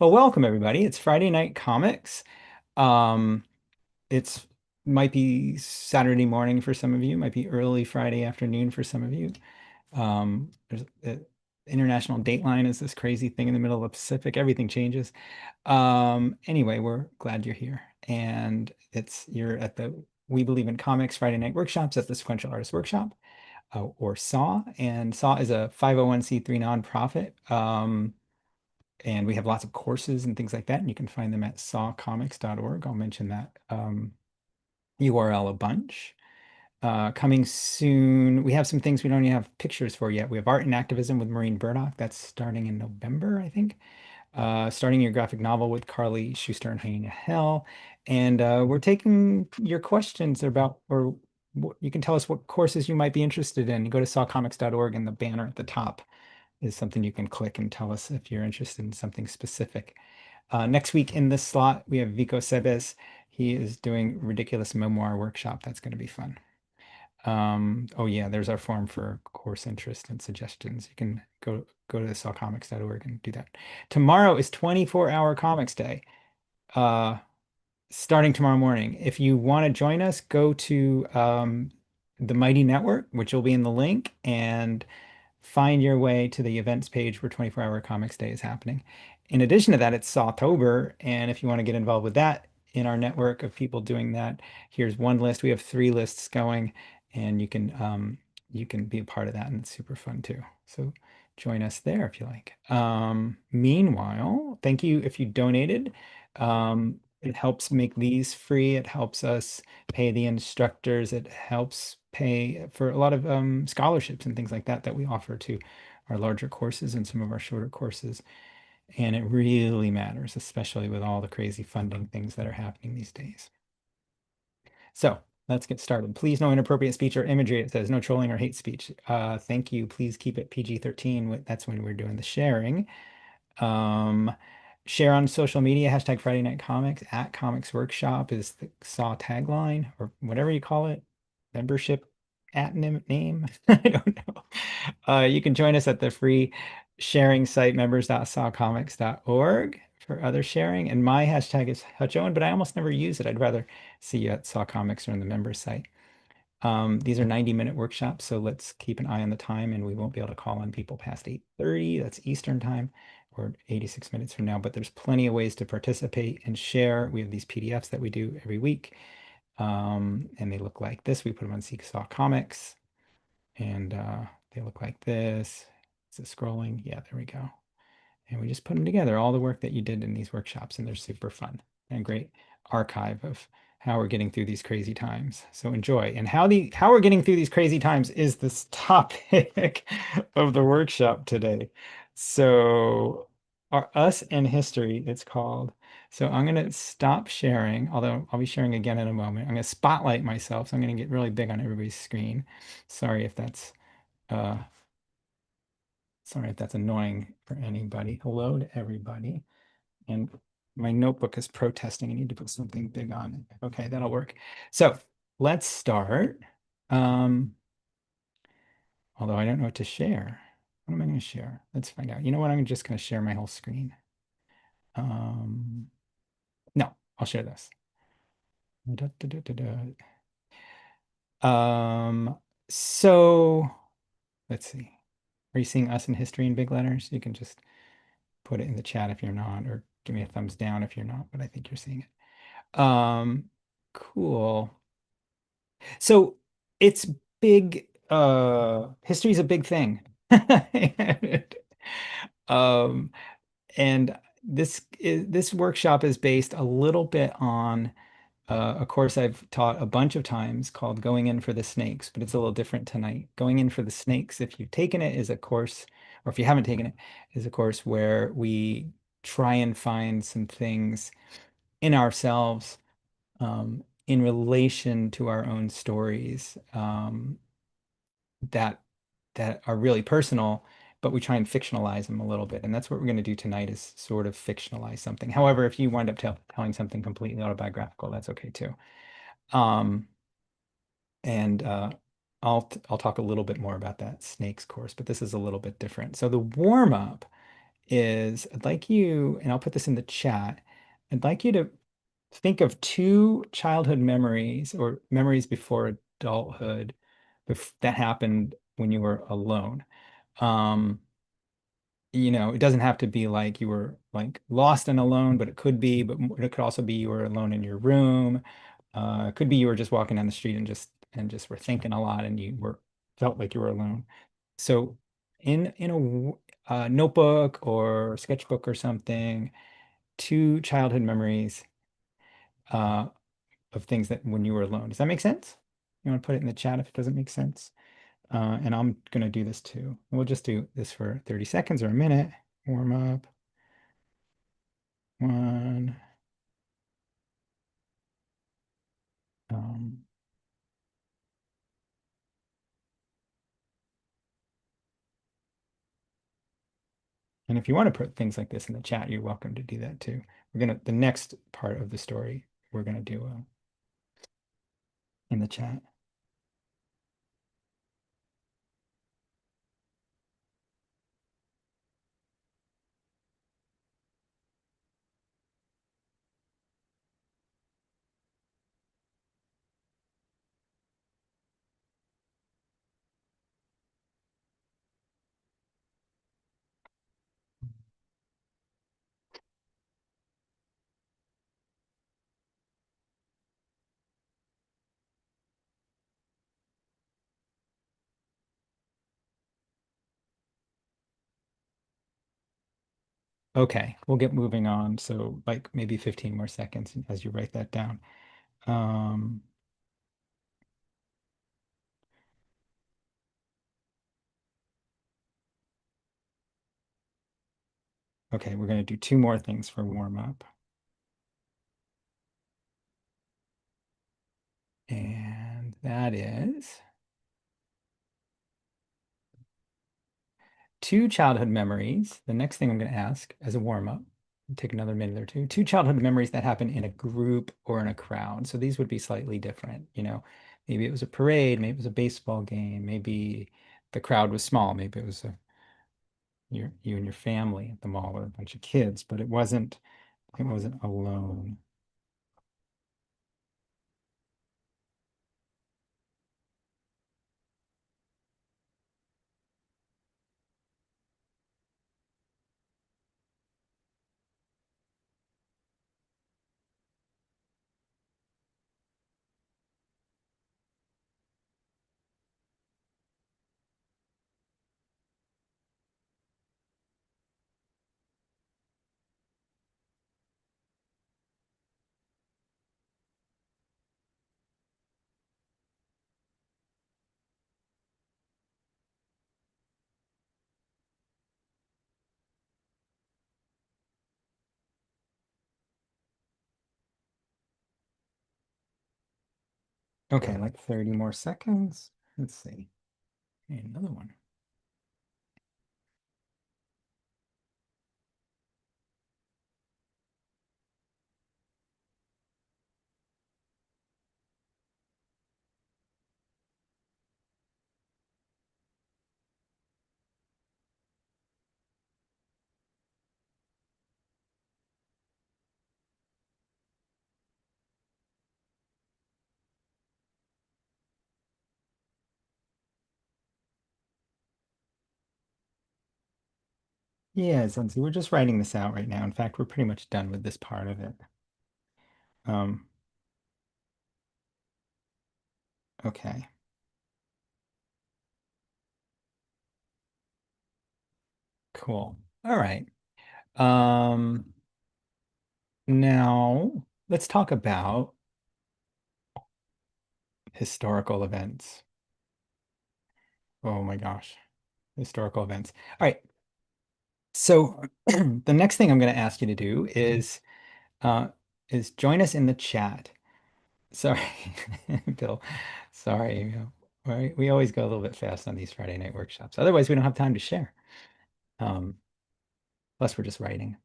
Well, welcome everybody. It's Friday Night Comics. Um, it's might be Saturday morning for some of you, might be early Friday afternoon for some of you. There's International Dateline is this crazy thing in the middle of the Pacific. Everything changes. Anyway, we're glad you're here, and you're at the We Believe in Comics Friday Night Workshops at the Sequential Artists Workshop, or SAW. And SAW is a 501(c)(3) nonprofit. And we have lots of courses and things like that, and you can find them at sawcomics.org. I'll mention that URL a bunch. Coming soon, we have some things we don't even have pictures for yet. We have Art and Activism with Maureen Burdock. That's starting in November, I think. Starting your graphic novel with Carly Schuster and Hyena Hell. And we're taking your questions about, or you can tell us what courses you might be interested in. You go to sawcomics.org, and the banner at the top is something you can click and tell us if you're interested in something specific. Next week in this slot, we have Vico Sebes. He is doing Ridiculous Memoir Workshop. That's going to be fun. Oh yeah, there's our form for course interest and suggestions. You can go to sawcomics.org and do that. Tomorrow is 24-hour comics day. Uh, Starting tomorrow morning. If you want to join us, go to the Mighty Network, which will be in the link, and find your way to the events page where 24-hour comics day is happening. In addition to that, it's Sawtober, and if you want to get involved with that in our network of people doing that, here's one list. We have 3 lists going, and you can be a part of that, and it's super fun too. So join us there if you like. Meanwhile, thank you if you donated. It helps make these free. It helps us pay the instructors. It helps pay for a lot of scholarships and things like that that we offer to our larger courses and some of our shorter courses. And it really matters, especially with all the crazy funding things that are happening these days. So let's get started. Please, no inappropriate speech or imagery. It says no trolling or hate speech. Thank you. Please keep it PG-13. That's when we're doing the sharing. Um, Share on social media, hashtag Friday Night Comics, at Comics Workshop is the SAW tagline, or whatever you call it. Membership at name. I don't know. You can join us at the free sharing site members.sawcomics.org for other sharing. And my hashtag is Hutch Owen, but I almost never use it. I'd rather see you at Saw Comics or on the members site. These are 90-minute workshops, so let's keep an eye on the time, and we won't be able to call on people past 8:30. That's Eastern time, or 86 minutes from now, but there's plenty of ways to participate and share. We have these PDFs that we do every week, and they look like this. We put them on Seesaw Comics, and they look like this. Is it scrolling? Yeah, there we go. And we just put them together, all the work that you did in these workshops, and they're super fun and great archive of how we're getting through these crazy times. So enjoy. And how we're getting through these crazy times is this topic of the workshop today. So our Us and History, it's called. So I'm going to stop sharing, although I'll be sharing again in a moment. I'm going to spotlight myself, so I'm going to get really big on everybody's screen. Sorry if that's uh, Sorry if that's annoying for anybody. Hello to everybody. And my notebook is protesting. I need to put something big on it. Okay, that'll work. So let's start. Um, Although I don't know what to share. What am I going to share? Let's find out. You know what? I'm just going to share my whole screen. No, I'll share this. Da, da, da, da, da. So let's see. Are you seeing Us in History in big letters? You can just put it in the chat if you're not, or give me a thumbs down if you're not, but I think you're seeing it. Cool. So it's big, history is a big thing. Um, and this workshop is based a little bit on a course I've taught a bunch of times called Going In for the Snakes, but it's a little different tonight. Going In for the Snakes, if you've taken it, is a course, or if you haven't taken it, is a course where we try and find some things in ourselves in relation to our own stories that are really personal, but we try and fictionalize them a little bit. And that's what we're going to do tonight is sort of fictionalize something. However, if you wind up telling something completely autobiographical, that's okay too. Um, and I'll talk a little bit more about that snakes course, but this is a little bit different. So the warm up is I'd like you, and I'll put this in the chat, I'd like you to think of two childhood memories or memories before adulthood that happened when you were alone. Um, it doesn't have to be like you were like lost and alone, but it could be, but it could also be you were alone in your room. It could be you were just walking down the street and just were thinking a lot and you were felt like you were alone. So in a notebook or sketchbook or something, two childhood memories uh, of things that when you were alone. Does that make sense? You want to put it in the chat if it doesn't make sense? And I'm gonna do this too. We'll just do this for 30 seconds or a minute. Warm up. One. Um, and if you want to put things like this in the chat, you're welcome to do that too. The next part of the story, we're gonna do in the chat. Okay, we'll get moving on. So like maybe 15 more seconds as you write that down. Um, okay, we're gonna do two more things for warm up. And that is two childhood memories. The next thing I'm going to ask as a warm up, take another minute or two, two childhood memories that happen in a group or in a crowd. So these would be slightly different. Maybe it was a parade, maybe it was a baseball game, maybe the crowd was small, maybe it was you and your family at the mall or a bunch of kids, but it wasn't alone. Okay, like 30 more seconds. Let's see. Okay, another one. Yeah, Zenzi, we're just writing this out right now. In fact, we're pretty much done with this part of it. Um, okay, cool. All right. Um, Now let's talk about historical events. Oh my gosh, historical events. All right. So the next thing I'm going to ask you to do uh is join us in the chat. Sorry, Bill. Sorry. We always go a little bit fast on these Friday night workshops. Otherwise, we don't have time to share. Um, Plus, we're just writing.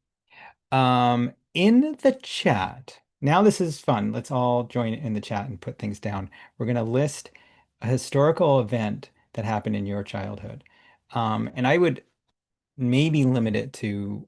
In the chat, now this is fun. Let's all join in the chat and put things down. We're going to list a historical event that happened in your childhood. And maybe limit it to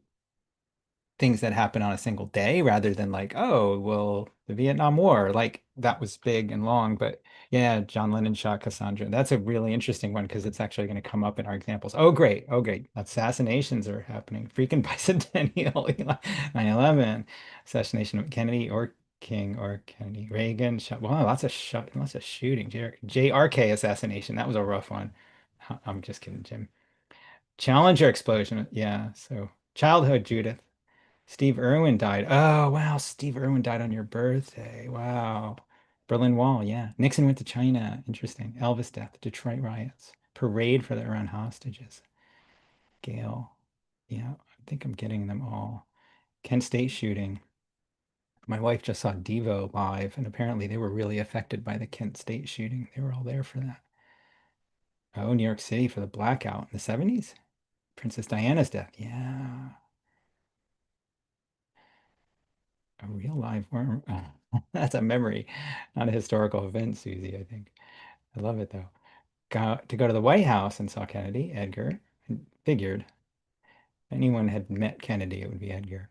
things that happen on a single day rather than like, oh, well, the Vietnam War, like that was big and long. But yeah, John Lennon shot Cassandra. That's a really interesting one because it's actually going to come up in our examples. Oh, great. Oh, great. Assassinations are happening. Freaking bicentennial, 9/11, assassination of Kennedy or King or Kennedy, Reagan shot. Wow, lots of shooting. JRK assassination. That was a rough one. I'm just kidding, Jim. Challenger explosion. Yeah. So childhood, Judith. Steve Irwin died. Oh, wow. Steve Irwin died on your birthday. Wow. Berlin Wall. Yeah. Nixon went to China. Interesting. Elvis death. Detroit riots. Parade for the Iran hostages. Gale. Yeah. I think I'm getting them all. Kent State shooting. My wife just saw Devo live, and apparently they were really affected by the Kent State shooting. They were all there for that. Oh, New York City for the blackout in the 70s. Princess Diana's death. Yeah. A real live worm. That's a memory, not a historical event, Susie, I think. I love it though. Got to go to the White House and saw Kennedy, Edgar. And figured anyone had met Kennedy, it would be Edgar.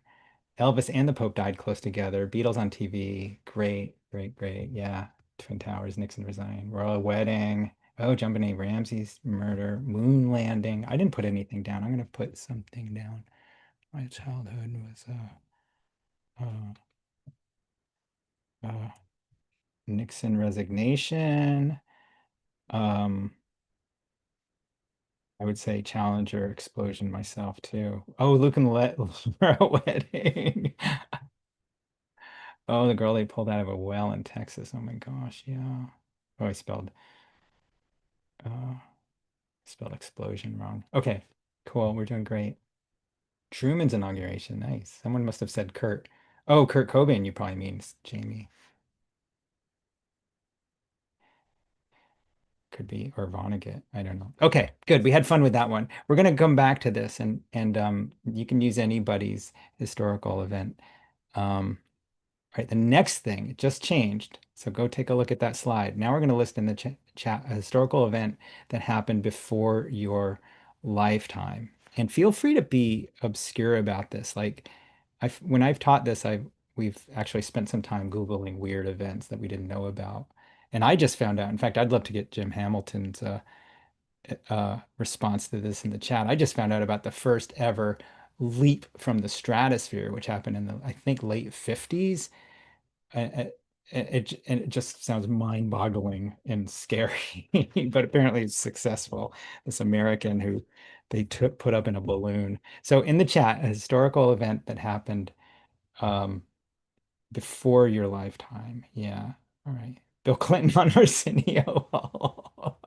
Elvis and the Pope died close together. Beatles on TV. Great, great, great. Yeah. Twin Towers, Nixon resigned. Royal wedding. Oh, Jumping A. Ramsey's murder. Moon landing. I didn't put anything down. I'm gonna put something down. My childhood was uh, uh, Nixon resignation. Um, I would say Challenger explosion myself too. Oh, Luke and Let for a wedding. Oh, the girl they pulled out of a well in Texas. Oh my gosh, yeah. Oh, uh spelled explosion wrong. Okay, cool. We're doing great. Truman's inauguration. Nice. Someone must have said Kurt. Oh, Kurt Cobain, you probably mean Jamie. Could be, or Vonnegut. I don't know. Okay, good. We had fun with that one. We're gonna come back to this and you can use anybody's historical event. Um, all right, the next thing, it just changed. So go take a look at that slide. Now we're going to list in the ch chat a historical event that happened before your lifetime. And feel free to be obscure about this. Like when I've taught this, we've actually spent some time Googling weird events that we didn't know about. And I just found out, in fact, I'd love to get Jim Hamilton's response to this in the chat. I just found out about the first ever leap from the stratosphere, which happened in the, I think, late 50s. And it just sounds mind-boggling and scary, but apparently it's successful. This American who they took put up in a balloon. So in the chat, a historical event that happened um, before your lifetime. Yeah. All right. Bill Clinton on Arsenio Hall.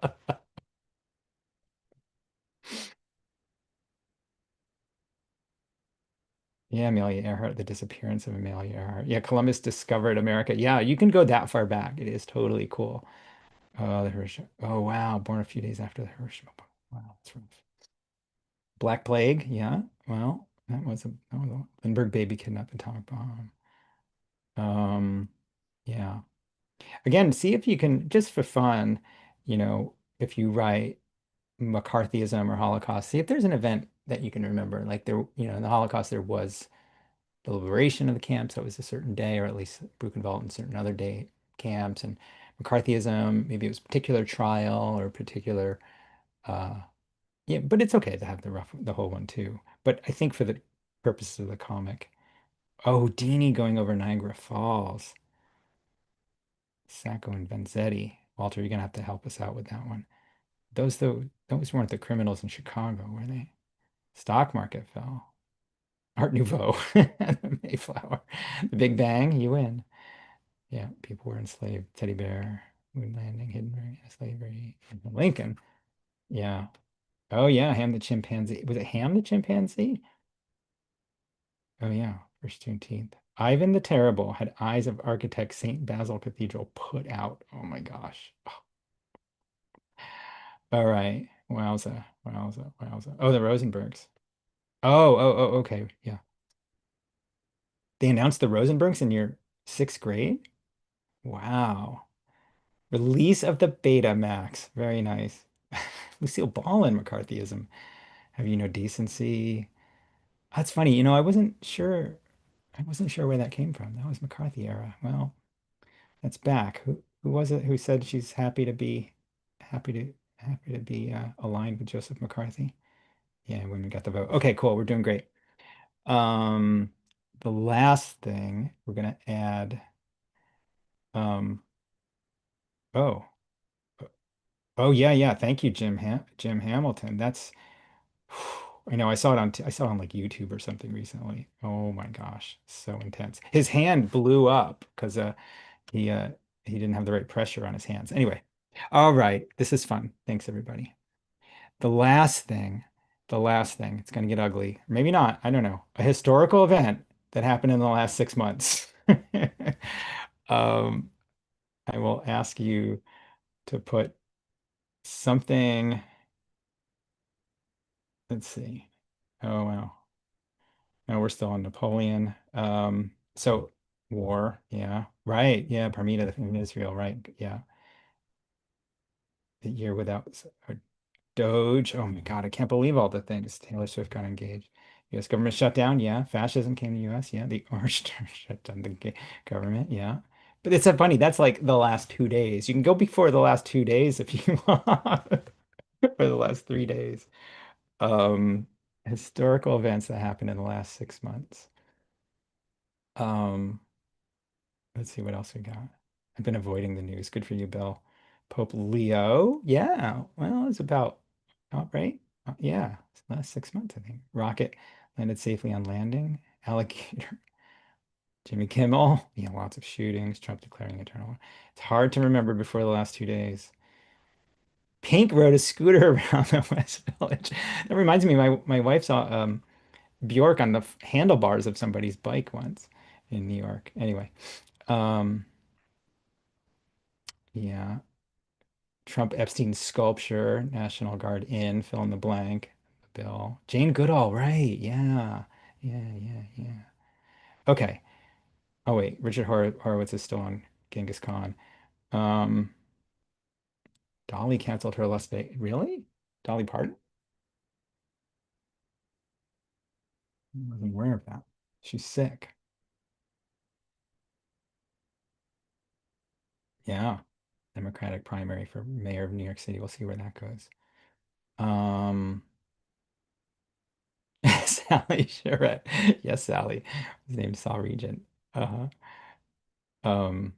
Yeah, Amelia Earhart, the disappearance of Amelia Earhart. Yeah, Columbus discovered America. Yeah, you can go that far back. It is totally cool. Oh, the Hiroshima. Oh, wow. Born a few days after the Hiroshima bomb. Wow, that's rough. Black Plague. Yeah. Well, that was a Lindbergh baby kidnapped atomic bomb. Um, yeah. Again, see if you can, just for fun, if you write McCarthyism or Holocaust, see if there's an event that you can remember. Like there, in the Holocaust, there was the liberation of the camps. That was a certain day, or at least Buchenwald and certain other day camps. And McCarthyism, maybe it was a particular trial or a particular uh, yeah, but it's okay to have the whole one too. But I think for the purposes of the comic, oh, Deanie going over Niagara Falls, Sacco and Vanzetti. Walter, you're gonna have to help us out with that one. Those weren't the criminals in Chicago, were they? Stock market fell. Art Nouveau, the Mayflower, the Big Bang, you win. Yeah, people were enslaved. Teddy Bear, Moon Landing, Hidden Brain, Slavery, Lincoln. Yeah. Oh yeah, Ham the chimpanzee. Was it Ham the chimpanzee? Oh yeah, first Juneteenth. Ivan the Terrible had eyes of architect St. Basil Cathedral put out. Oh my gosh. All right. Wowza. Wowza. Wowza. Oh, the Rosenbergs. Oh, okay. Yeah. They announced the Rosenbergs in your sixth grade? Wow. Release of the Betamax. Very nice. Lucille Ball and McCarthyism. Have you no decency? That's funny. I wasn't sure where that came from. That was McCarthy era. Well, that's back. Who was it who said she's happy to happy to be aligned with Joseph McCarthy? Yeah, women got the vote. Okay, cool. We're doing great. Um, the last thing we're gonna add. Um, oh, oh yeah, yeah. Thank you, Jim Hamilton. That's I know. I saw it on like YouTube or something recently. Oh my gosh, so intense. His hand blew up because he uh he didn't have the right pressure on his hands. Anyway, all right. This is fun. Thanks everybody. The last thing, the last thing. It's gonna get ugly. Maybe not. I don't know. A historical event that happened in the last 6 months. Um, I will ask you to put something. Let's see. Oh wow. No, we're still on Napoleon. So war, yeah, right, yeah, Parmita in Israel, right, yeah. The year without Doge. Oh my God, I can't believe all the things. Taylor Swift got engaged. U.S. government shutdown, yeah. Fascism came to the U.S., yeah. The Orange shut down the government, yeah. But it's so funny. That's like the last 2 days. You can go before the last 2 days if you want, or the last 3 days. Um, Historical events that happened in the last 6 months. Um, let's see what else we got. I've been avoiding the news. Good for you, Bill. Pope Leo. Yeah. Well, it's about, right? Yeah. It's the last 6 months, I think. Rocket landed safely on landing. Alligator. Jimmy Kimmel. Yeah, lots of shootings. Trump declaring eternal. It's hard to remember before the last 2 days. Pink rode a scooter around the West Village. That reminds me, my wife saw Bjork on the handlebars of somebody's bike once in New York. Anyway, um, yeah. Trump Epstein sculpture, National Guard in, fill in the blank. Bill. Jane Goodall, right. Yeah. Yeah, yeah, yeah. Okay. Oh wait, Horowitz is still on Genghis Khan. Um, Dolly canceled her Las Vegas. Really? Dolly Parton? I wasn't aware of that. She's sick. Yeah. Democratic primary for mayor of New York City. We'll see where that goes. Um, Sally Charette. Yes, Sally. His name's Saul Regent. Uh-huh. Um,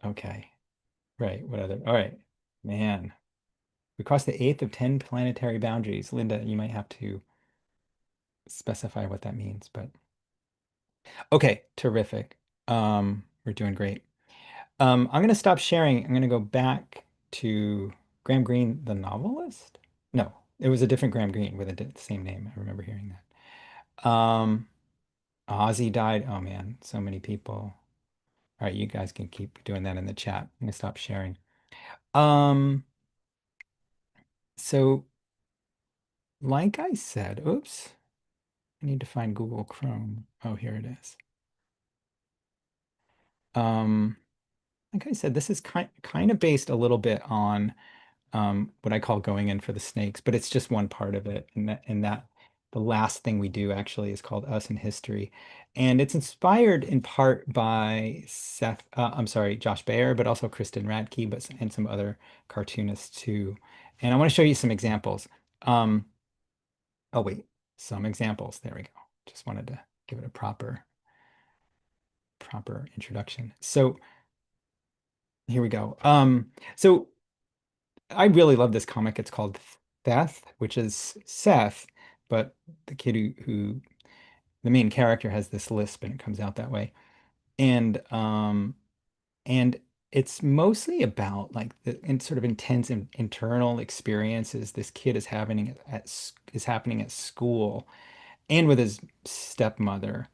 okay. Right. What other? All right. Man, we crossed the eighth of 10 planetary boundaries. Linda, you might have to specify what that means, but okay, terrific. We're doing great. I'm gonna stop sharing. I'm gonna go back to Graham Greene, the novelist. No, it was a different Graham Greene with a same name. I remember hearing that. Ozzy died. Oh man, so many people. All right, you guys can keep doing that in the chat. I'm gonna stop sharing. Um, so like I said, oops. I need to find Google Chrome. Oh, here it is. Um, like I said, this is kind of based a little bit on what I call going in for the snakes, but it's just one part of it. And that the last thing we do actually is called Us in History. And it's inspired in part by I'm sorry, Josh Baer, but also Kristen Radke, and some other cartoonists too. And I want to show you some examples. Um, oh wait, some examples. There we go. Just wanted to give it a proper introduction. So here we go. So I really love this comic. It's called Seth, which is Seth, but the kid who the main character has this lisp and it comes out that way. And it's mostly about like the sort of intense internal experiences this kid is having is happening at school and with his stepmother.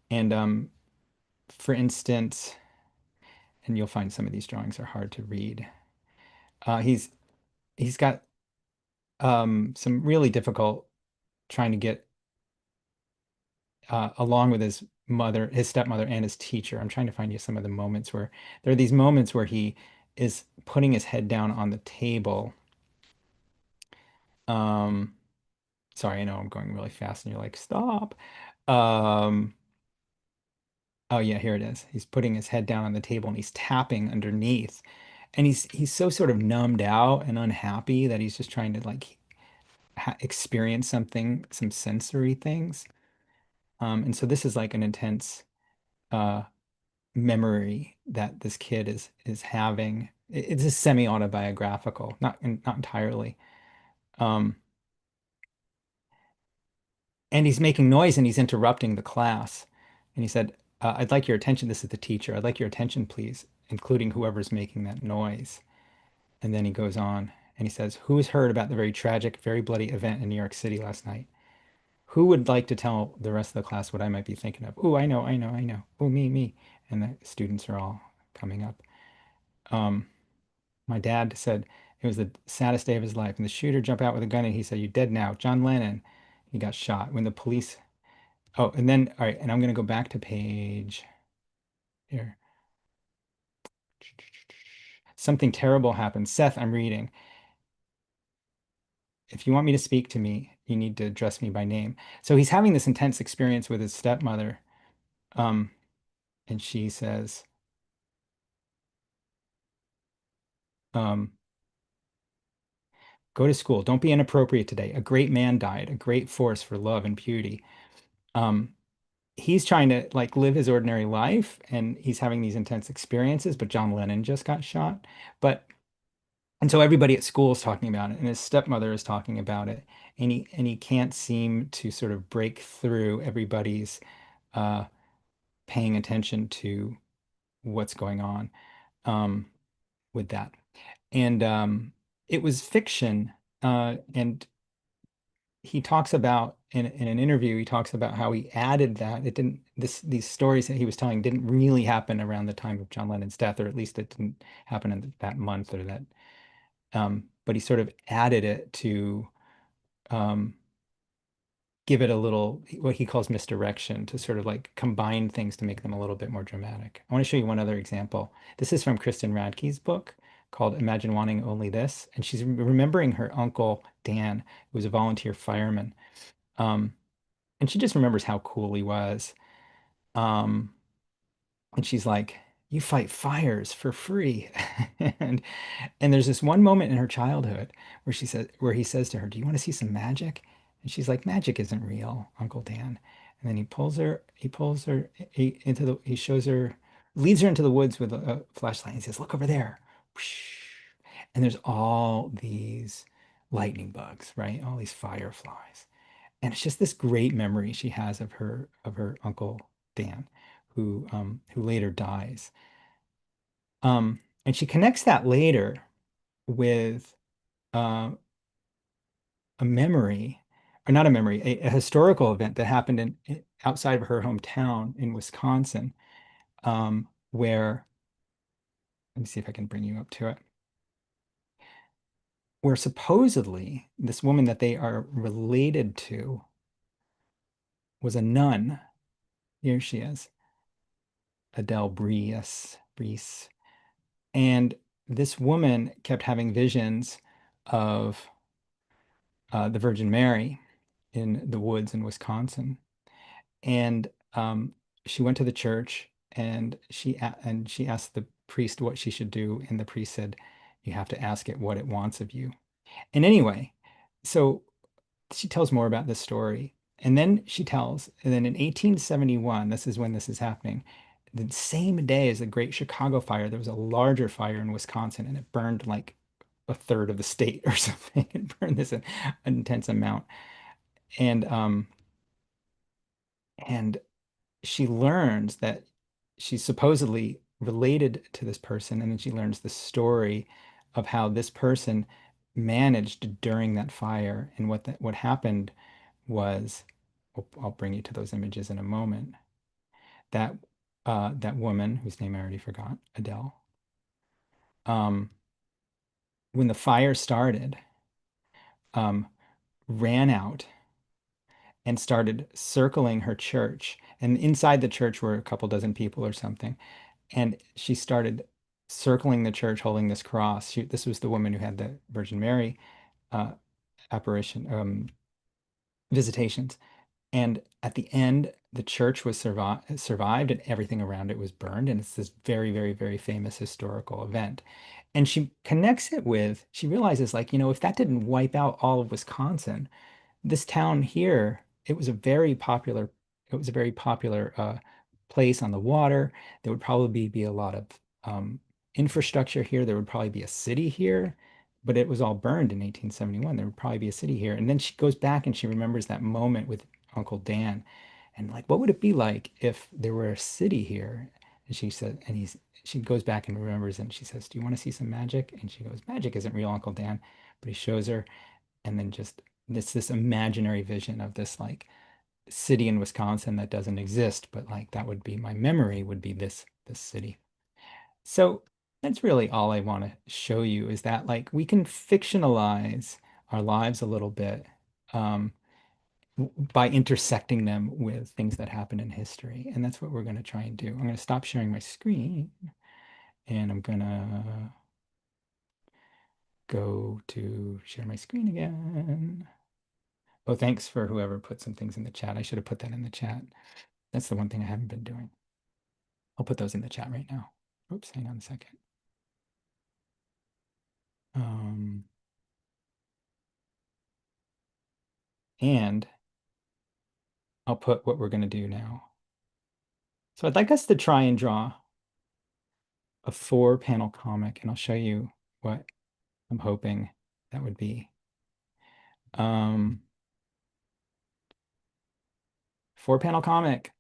And for instance, and you'll find some of these drawings are hard to read. Uh, he's he's got some really difficult trying to get along with his stepmother, and his teacher. I'm trying to find you some of the moments where there are these moments where he is putting his head down on the table Um, sorry, I know I'm going really fast and you're like, stop. Um, oh yeah, here it is. He's putting his head down on the table and he's tapping underneath. And he's so sort of numbed out and unhappy that he's just trying to like ha experience something, some sensory things. And so this is like an intense uh memory that this kid is having. It's a semi-autobiographical, not entirely. Um, and he's making noise and he's interrupting the class. And he said, I'd like your attention. This is the teacher. I'd like your attention, please, including whoever's making that noise. And then he goes on and he says, who has heard about the very tragic, very bloody event in New York City last night? Who would like to tell the rest of the class what I might be thinking of? Oh, I know, I know, I know. Oh, me. And the students are all coming up. Um, my dad said it was the saddest day of his life. And the shooter jumped out with a gun and he said, "You're dead now." John Lennon, he got shot. When the police, oh, and then, all right, and I'm going to go back to page here. Something terrible happened. Seth, I'm reading. If you want me to speak to me, you need to address me by name. So he's having this intense experience with his stepmother. Um, and she says, um, go to school. Don't be inappropriate today. A great man died, a great force for love and beauty. Um, he's trying to like live his ordinary life and he's having these intense experiences, but John Lennon just got shot. But and so everybody at school is talking about it, and his stepmother is talking about it, and he can't seem to sort of break through everybody's uh, paying attention to what's going on with that. And it was fiction, and he talks about in an interview, he talks about how he added that it didn't these stories that he was telling didn't really happen around the time of John Lennon's death, or at least it didn't happen in that month or that. But he sort of added it to um, give it a little what he calls misdirection to sort of like combine things to make them a little bit more dramatic. I want to show you one other example. This is from Kristen Radke's book called Imagine Wanting Only This, and she's remembering her uncle Dan, who was a volunteer fireman. Um, and she just remembers how cool he was. Um, and she's like, "You fight fires for free." And there's this one moment in her childhood where he says to her, "Do you want to see some magic?" And she's like, "Magic isn't real, Uncle Dan." And then he pulls her into he shows her, leads her into the woods with a flashlight. And he says, "Look over there." And there's all these lightning bugs, right? All these fireflies. And it's just this great memory she has of her Uncle Dan, who later dies. And she connects that later with uh, a memory, or not a memory, a historical event that happened outside of her hometown in Wisconsin, where let me see if I can bring you up to it, where supposedly this woman that they are related to was a nun. Here she is, Adele Brees. And this woman kept having visions of the Virgin Mary in the woods in Wisconsin. And she went to the church and she asked the priest what she should do. And the priest said, "You have to ask it what it wants of you." And anyway, so she tells more about this story. And then and then in 1871, this is when this is happening, the same day as the Great Chicago Fire, there was a larger fire in Wisconsin and it burned like a third of the state or something. It burned this intense amount. And and she learns that she's supposedly related to this person, and then she learns the story of how this person managed during that fire, and what happened was, I'll bring you to those images in a moment. That that woman whose name I already forgot, Adele, um, when the fire started, um, ran out and started circling her church. And inside the church were a couple dozen people or something. And she started circling the church holding this cross. This was the woman who had the Virgin Mary uh, apparition visitations. And at the end, the church was survived and everything around it was burned. And it's this very, very, very famous historical event. And she connects it with, she realizes, like, if that didn't wipe out all of Wisconsin, this town here, it was a very popular place on the water. There would probably be a lot of um, infrastructure here. There would probably be a city here, but it was all burned in 1871. There would probably be a city here. And then she goes back and she remembers that moment with Uncle Dan. And like, what would it be like if there were a city here? And she said, she goes back and remembers it and she says, "Do you want to see some magic?" And she goes, "Magic isn't real, Uncle Dan." But he shows her, and then just this imaginary vision of this like city in Wisconsin that doesn't exist, but like that would be my memory would be this city. So that's really all I want to show you is that like we can fictionalize our lives a little bit um, by intersecting them with things that happen in history. And that's what we're going to try and do. I'm going to stop sharing my screen and I'm going to go to share my screen again. Oh, thanks for whoever put some things in the chat. I should have put that in the chat. That's the one thing I haven't been doing. I'll put those in the chat right now. Oops, hang on a second. Um, and I'll put what we're going to do now. So I'd like us to try and draw a 4-panel comic, and I'll show you what I'm hoping that would be. 4-panel comic.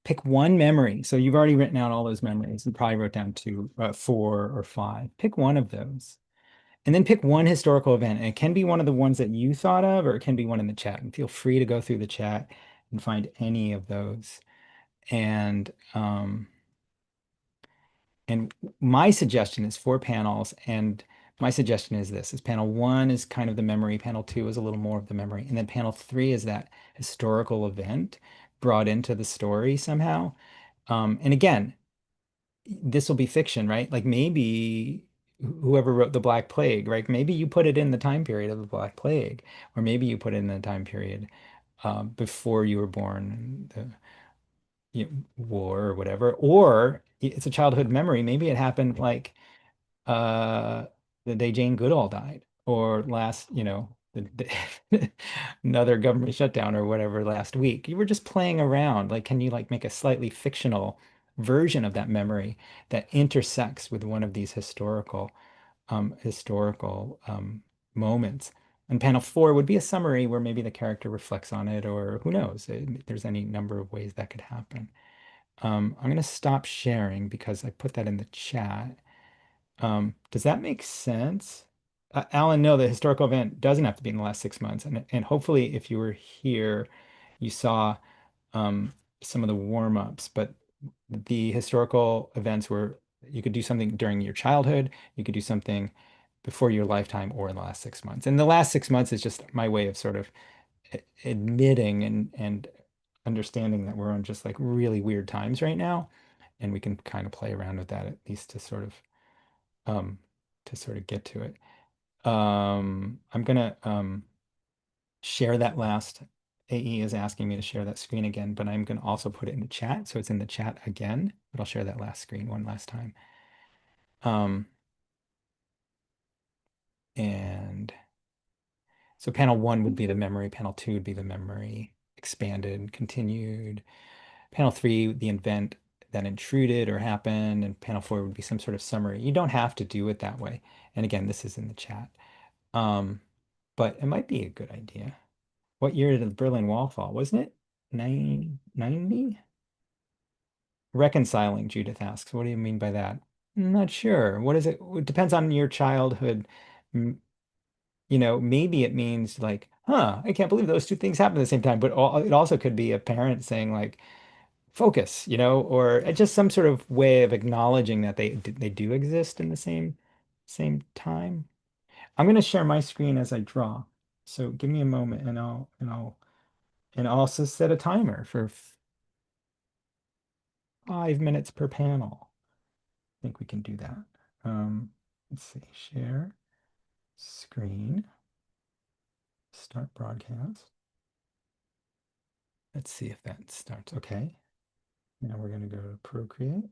Pick one memory. So you've already written out all those memories. You probably wrote down 2, 4, or 5. Pick one of those. And then pick one historical event. And it can be one of the ones that you thought of, or it can be one in the chat. And feel free to go through the chat and find any of those. And my suggestion is 4 panels. And my suggestion is this: is panel 1 is kind of the memory, panel 2 is a little more of the memory, and then panel 3 is that historical event brought into the story somehow. And again, this will be fiction, right? Like maybe whoever wrote the Black Plague, right? Maybe you put it in the time period of the Black Plague, or maybe you put it in the time period before you were born, the war or whatever, or it's a childhood memory. Maybe it happened like uh, the day Jane Goodall died, or last, another government shutdown or whatever last week. You were just playing around. Like, can you like make a slightly fictional version of that memory that intersects with one of these historical moments? And panel 4 would be a summary where maybe the character reflects on it, or who knows? There's any number of ways that could happen. I'm going to stop sharing because I put that in the chat. Does that make sense? Alan, no, the historical event doesn't have to be in the last 6 months. And hopefully, if you were here, you saw some of the warm-ups, but the historical events were you could do something during your childhood, you could do something before your lifetime, or in the last 6 months. And the last 6 months is just my way of sort of admitting and understanding that we're on just like really weird times right now, and we can kind of play around with that at least um to sort of get to it. I'm gonna share that last. AE is asking me to share that screen again, but I'm gonna also put it in the chat, so it's in the chat again, but I'll share that last screen one last time. Um, and so panel 1 would be the memory, panel 2 would be the memory expanded, continued. Panel 3, the event that intruded or happened, and panel 4 would be some sort of summary. You don't have to do it that way. And again, this is in the chat. But it might be a good idea. What year did the Berlin Wall fall? Wasn't it 990? Reconciling, Judith asks. What do you mean by that? I'm not sure. What is it? It depends on your childhood. M- maybe it means like, huh, I can't believe those two things happened at the same time. But it also could be a parent saying like, focus, or just some sort of way of acknowledging that they do exist in the same time. I'm going to share my screen as I draw. So give me a moment and I'll also set a timer for 5 minutes per panel. I think we can do that. Let's see, share screen. Start broadcast. Let's see if that starts. Okay. Now we're going to go to Procreate.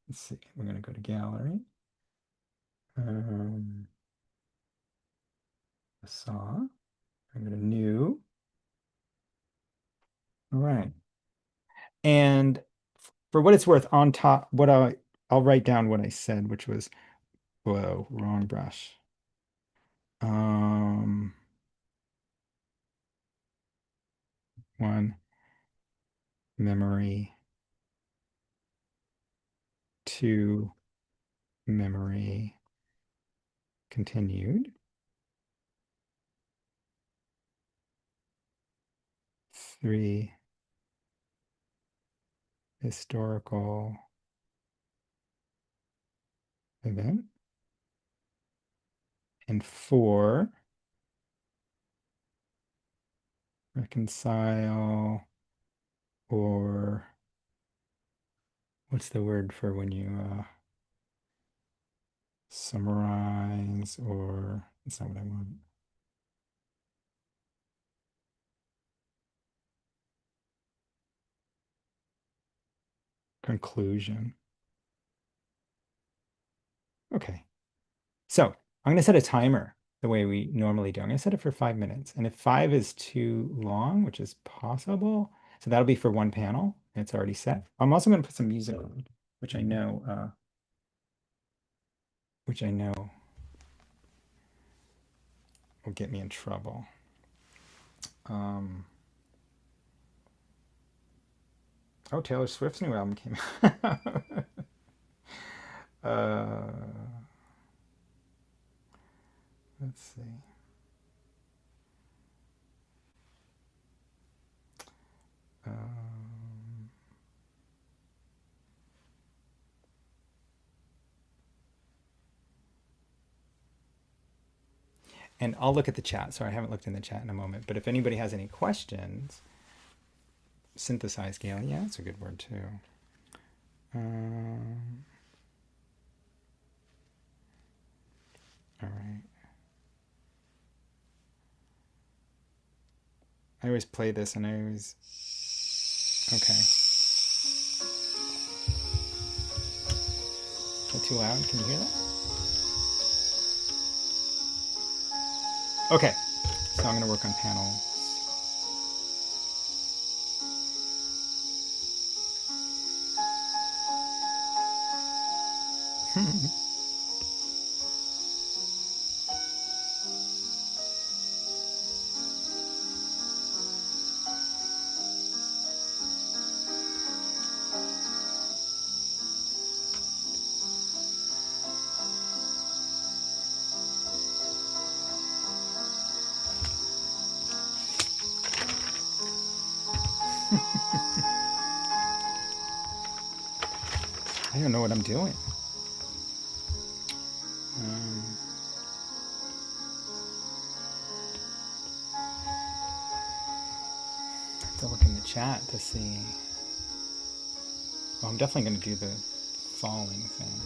Let's see. We're going to go to Gallery. Saw. I'm going to New. All right. And for what it's worth, on top, I'll write down what I said, which was, whoa, wrong brush. Um, One, memory. Two, memory. Continued. Three, historical event. And four, reconcile, or what's the word for when you summarize, or that's not what I want. Conclusion. Okay. So I'm going to set a timer the way we normally do. I'm going to set it for 5 minutes. And if 5 is too long, which is possible, so that'll be for one panel. It's already set. I'm also going to put some music on, which I know will get me in trouble. Oh, Taylor Swift's new album came out. Let's see. And I'll look at the chat. So I haven't looked in the chat in a moment. But if anybody has any questions, synthesize scale. Yeah, that's a good word too. All right. I always play this and I always... Okay. Is that too loud? Can you hear that? Okay. So I'm going to work on panels. I don't know what I'm doing. I have to look in the chat to see. Well, I'm definitely going to do the falling thing.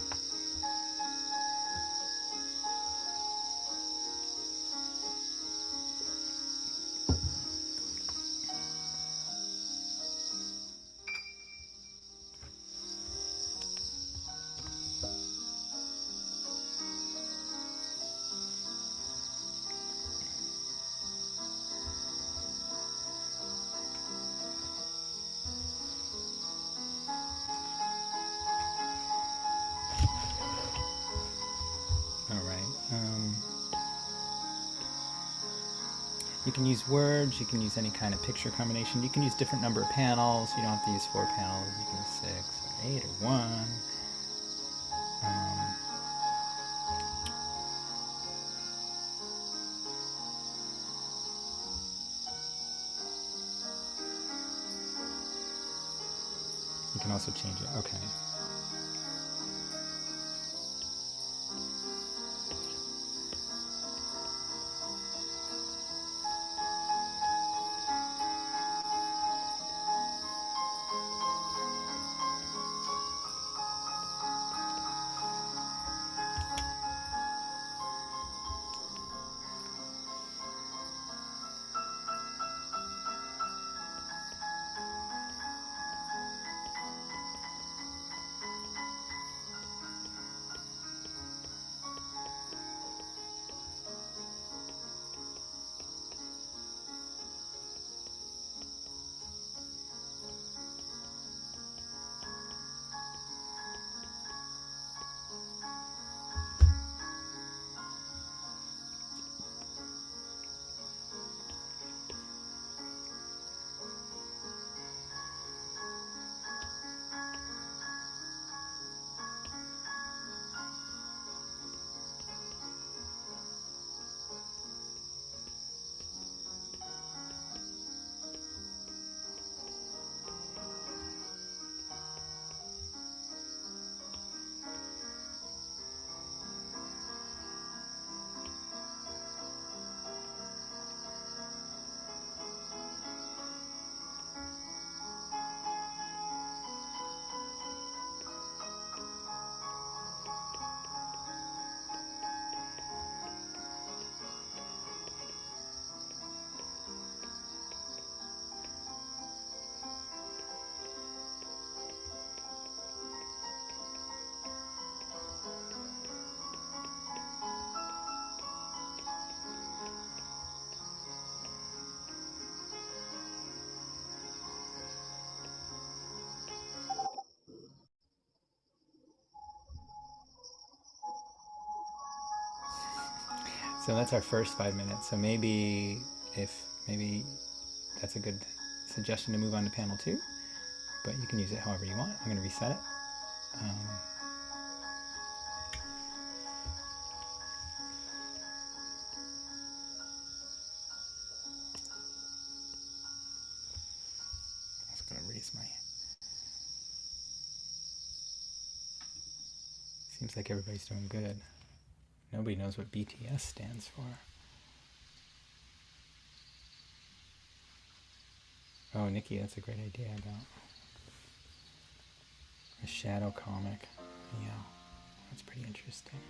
You can use words, you can use any kind of picture combination, you can use different number of panels, you don't have to use 4 panels, you can use 6 or 8 or 1. You can also change it, okay. So that's our first 5 minutes. So maybe that's a good suggestion to move on to panel 2, but you can use it however you want. I'm going to reset it. I'm just going to raise my... Seems like everybody's doing good. Nobody knows what BTS stands for. Oh, Nikki, that's a great idea about a shadow comic. Yeah, that's pretty interesting.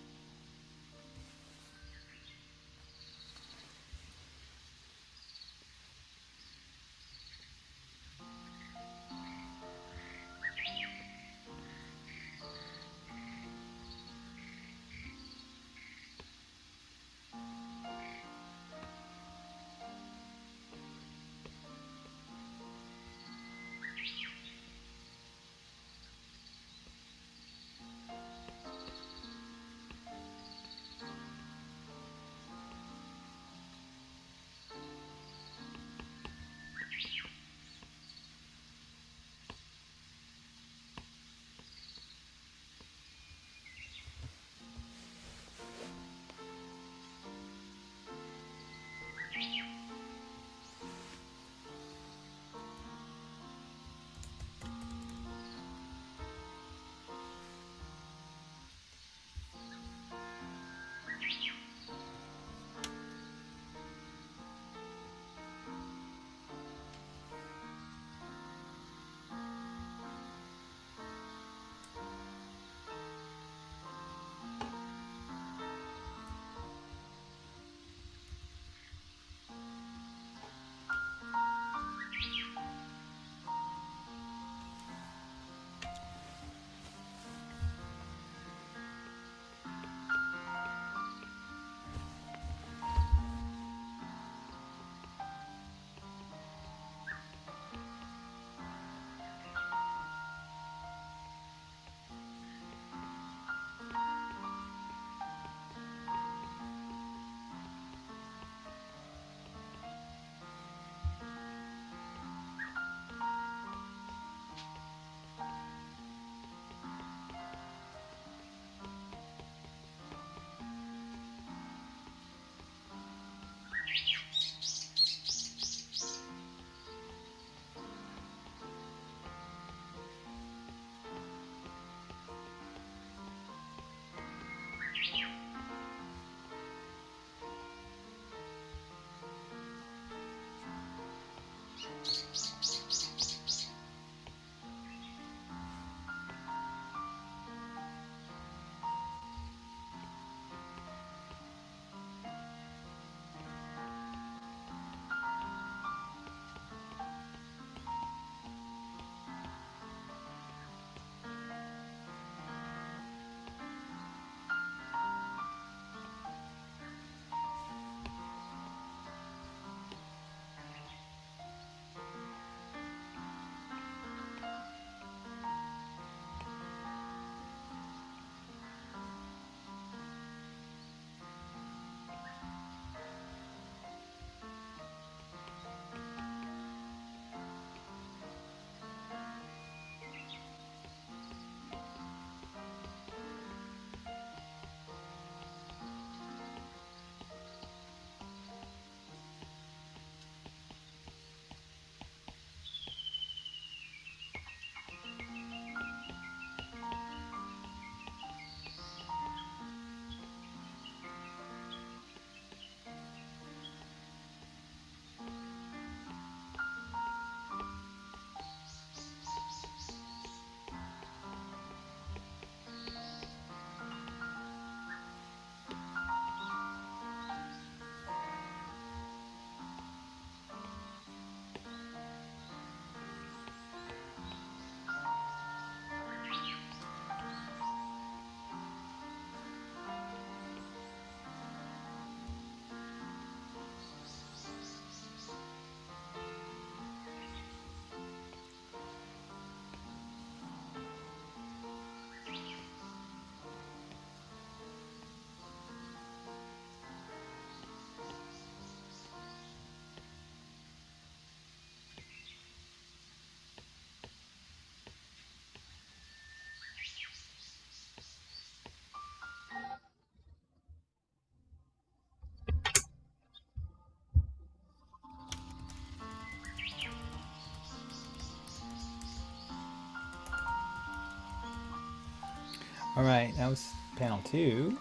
All right, that was panel 2.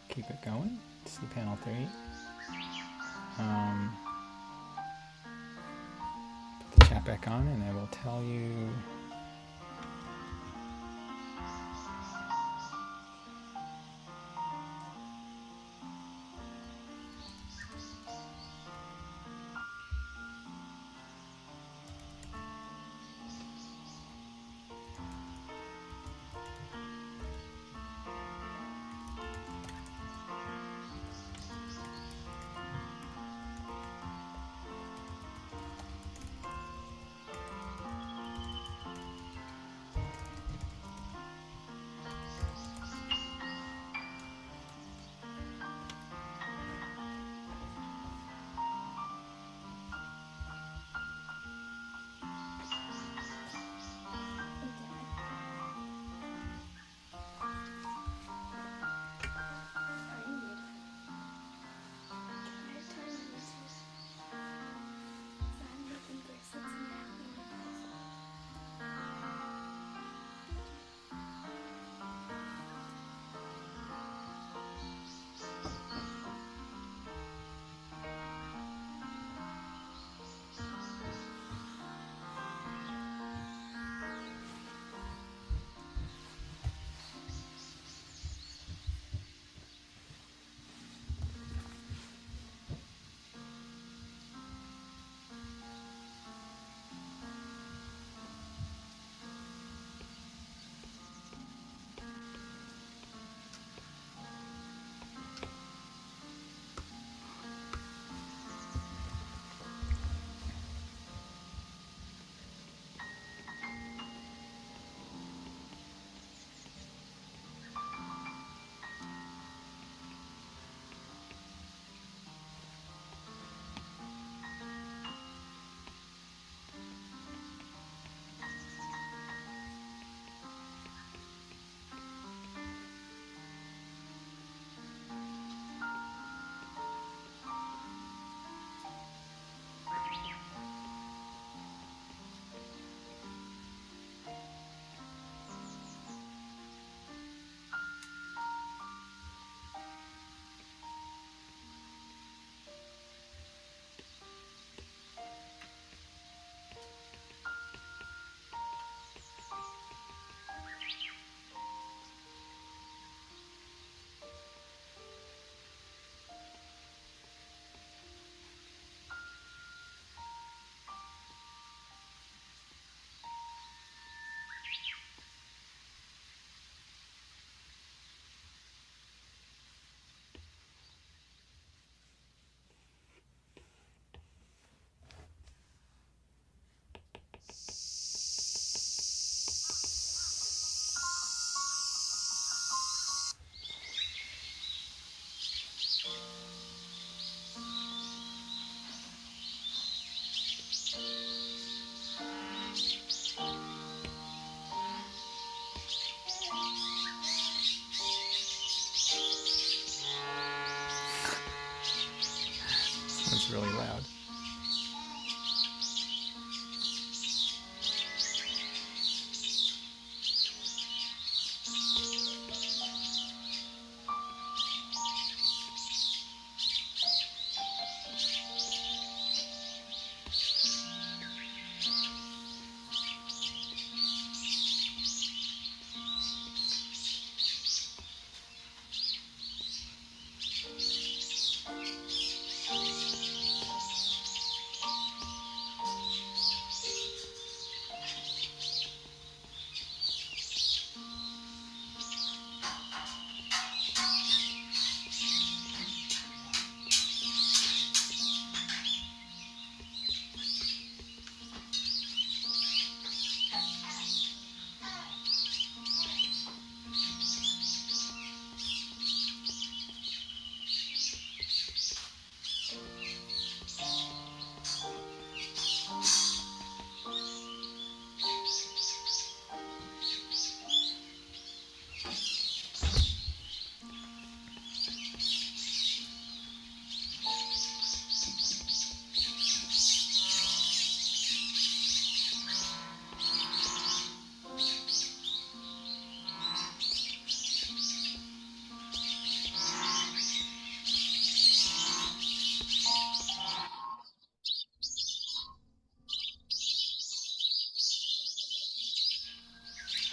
Keep it going. See panel 3. Um, put the chat back on, and I will tell you.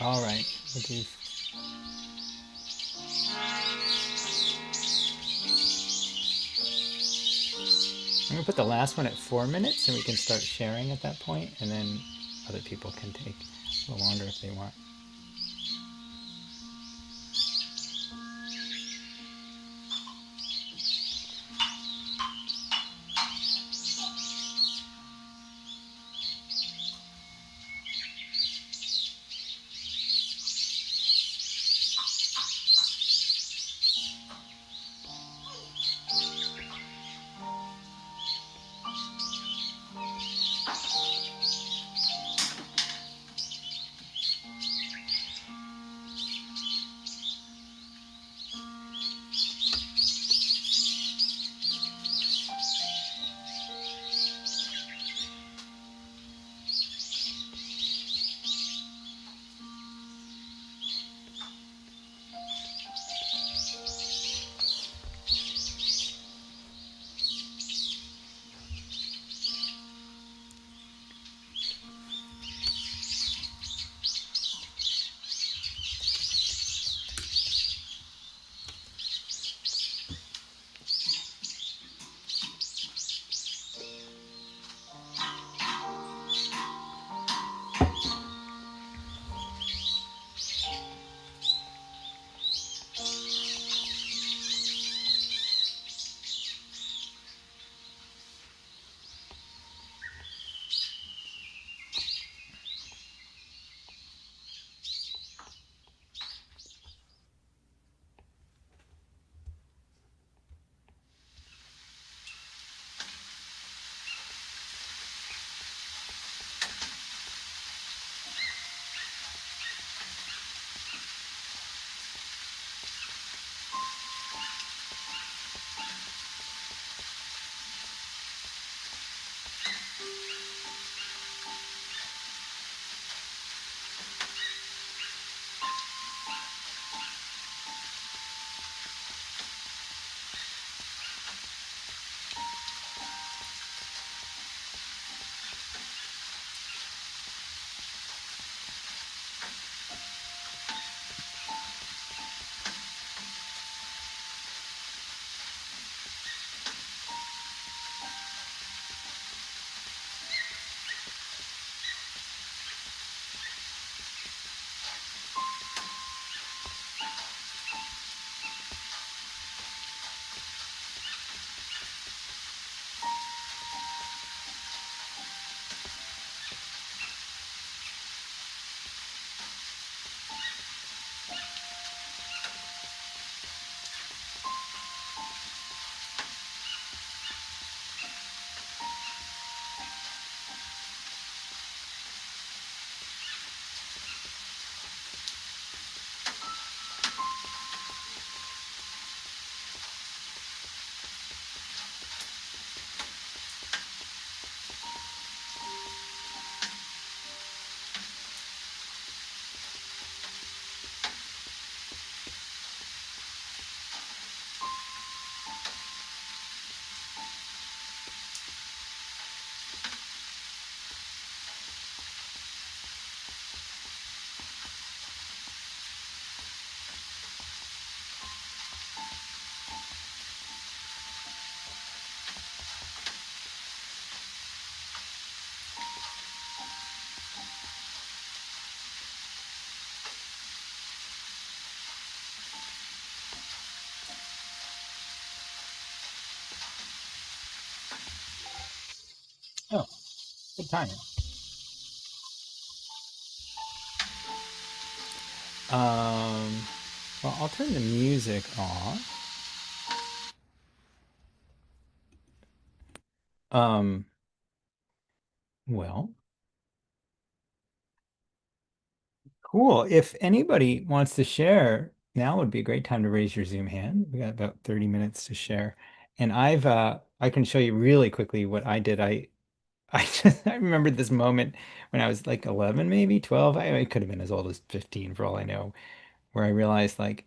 All right. We'll do, I'm gonna put the last one at 4 minutes and we can start sharing at that point, and then other people can take a little longer if they want. Oh, good timing. Well, I'll turn the music off. Um, well, cool. If anybody wants to share, now would be a great time to raise your Zoom hand. We got about 30 minutes to share. And I can show you really quickly what I did. I remembered this moment when I was like 11, maybe 12. I could have been as old as 15 for all I know, where I realized like,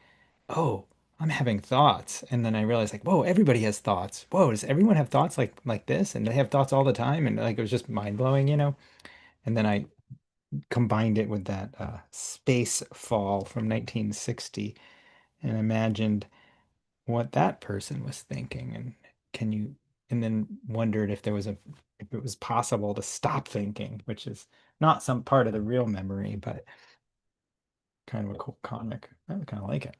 oh, I'm having thoughts. And then I realized like, whoa, everybody has thoughts. Whoa, does everyone have thoughts like this? And they have thoughts all the time. And like it was just mind blowing, you know? And then combined it with that space fall from 1960 and imagined what that person was thinking. And can you, and then wondered if there was a, if it was possible to stop thinking, which is not some part of the real memory, but kind of a cool comic. I kind of like it.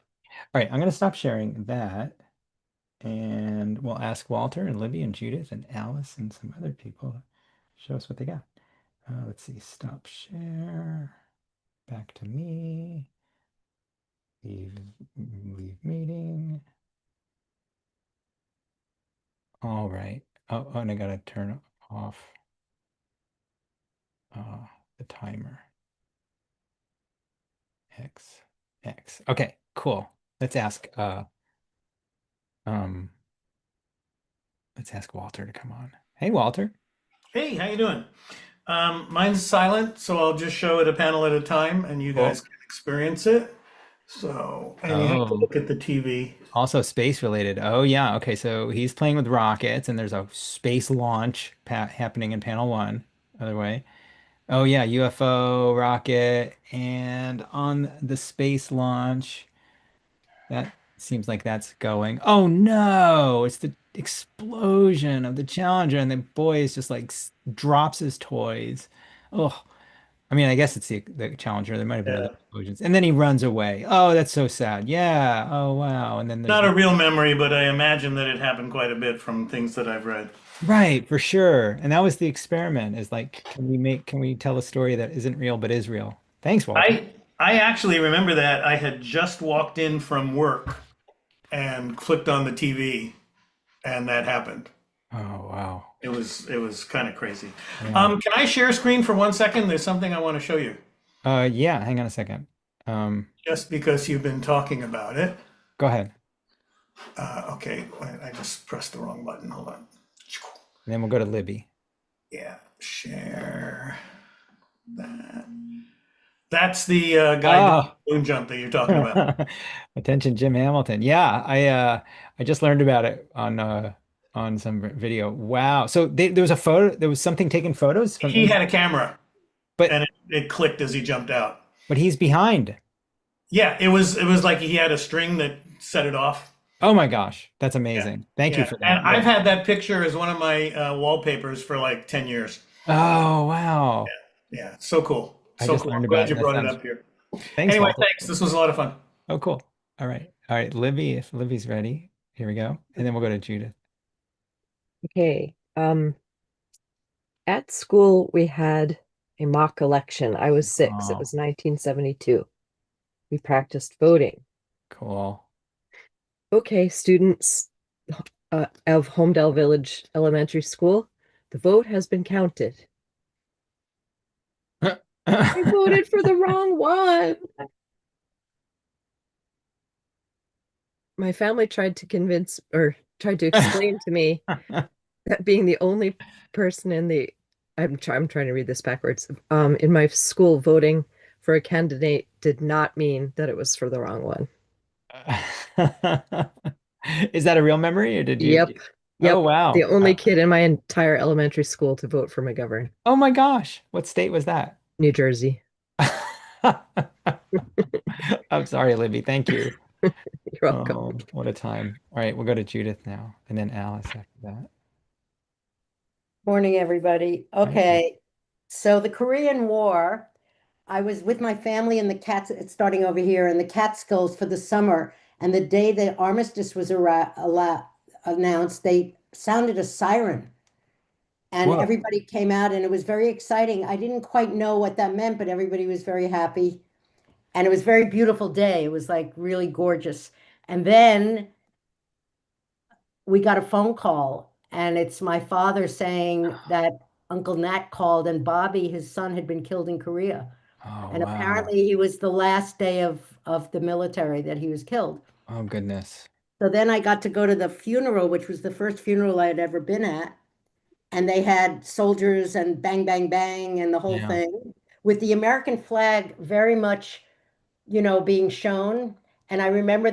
All right, I'm going to stop sharing that. And we'll ask Walter and Libby and Judith and Alice and some other people to show us what they got. Let's see, stop share, back to me, leave, leave meeting. All right. Oh, and I gotta turn off the timer. X, X. Okay, cool. Let's ask um let's ask Walter to come on. Hey, Walter. Hey, how you doing? Mine's silent, so I'll just show it a panel at a time, and you guys Cool. can experience it. So, and you have to Oh, look at the TV. also space related. Oh yeah. Okay, so he's playing with rockets, and there's a space launch happening in panel one. Other way. Oh yeah, UFO rocket, and on the space launch, that seems like that's going. Oh no, it's the explosion of the Challenger, and the boy is just like drops his toys. Oh, I mean, I guess it's the Challenger. There might have been other Yeah, explosions, and then he runs away. Oh, that's so sad. Yeah. Oh wow. And then there's not a real memory, but I imagine that it happened quite a bit from things that I've read. right, for sure. And that was the experiment, is like, can we tell a story that isn't real but is real? Thanks, Walter. I actually remember that I had just walked in from work and clicked on the TV, and that happened. Oh wow. It was kind of crazy. Yeah. Can I share screen for 1 second? There's something I want to show you, Yeah, hang on a second. Um, just because you've been talking about it. Go ahead. Okay, I just pressed the wrong button. Hold on. And then we'll go to Libby. Yeah, share that. That's the guy doing Oh, the balloon jump that you're talking about. attention, Jim Hamilton. Yeah, I just learned about it on some video. Wow. So there was a photo, there was something taking photos from He in, had a camera but and it clicked as he jumped out. he's behind. Yeah, it was like he had a string that set it off. Oh my gosh, that's Yeah, amazing. Thank you yeah. for And that. I've Yeah. had that picture as one of my wallpapers for like 10 years. Oh wow. Yeah, so cool. I So just cool. learned I'm about glad it. you That brought it sounds up here. Thanks, Anyway, Walter. thanks. This was a lot of fun. Oh, cool. All right. All right, Libby, if Libby's ready, here we go. And then we'll go to Judith. Okay. At school, we had a mock election. I was 6. It Oh, was 1972. We practiced voting. cool. Okay, students of Homedale Village Elementary School, the vote has been counted. I voted for the wrong one. My family tried to convince or tried to explain to me that being the only person in the I'm trying to read this backwards. In my school, voting for a candidate did not mean that it was for the wrong one. Is that a real memory or did you? Yep. Oh, Yep. The wow. only kid in my entire elementary school to vote for McGovern, Oh my gosh. What state was that? New Jersey. I'm sorry, Libby. Thank you. You're welcome. Oh, what a time. All right, we'll go to Judith now and then Alice after that. Morning, everybody. Hi, Judith. Okay, so the Korean War, I was with my family in the it's starting over here in the Catskills for the summer. And the day the armistice was announced, they sounded a siren and Whoa. everybody came out and it was very exciting. I didn't quite know what that meant, but everybody was very happy. And it was a very beautiful day. It was like really gorgeous. And then we got a phone call, and it's my father saying that Uncle Nat called and Bobby, his son, had been killed in Korea. Oh, And wow. apparently he was the last day of the military that he was killed. Oh, goodness. So then I got to go to the funeral, which was the first funeral I had ever been at. And they had soldiers and bang, bang, bang, and the whole Yeah. thing with the American flag very much, being shown. And I remember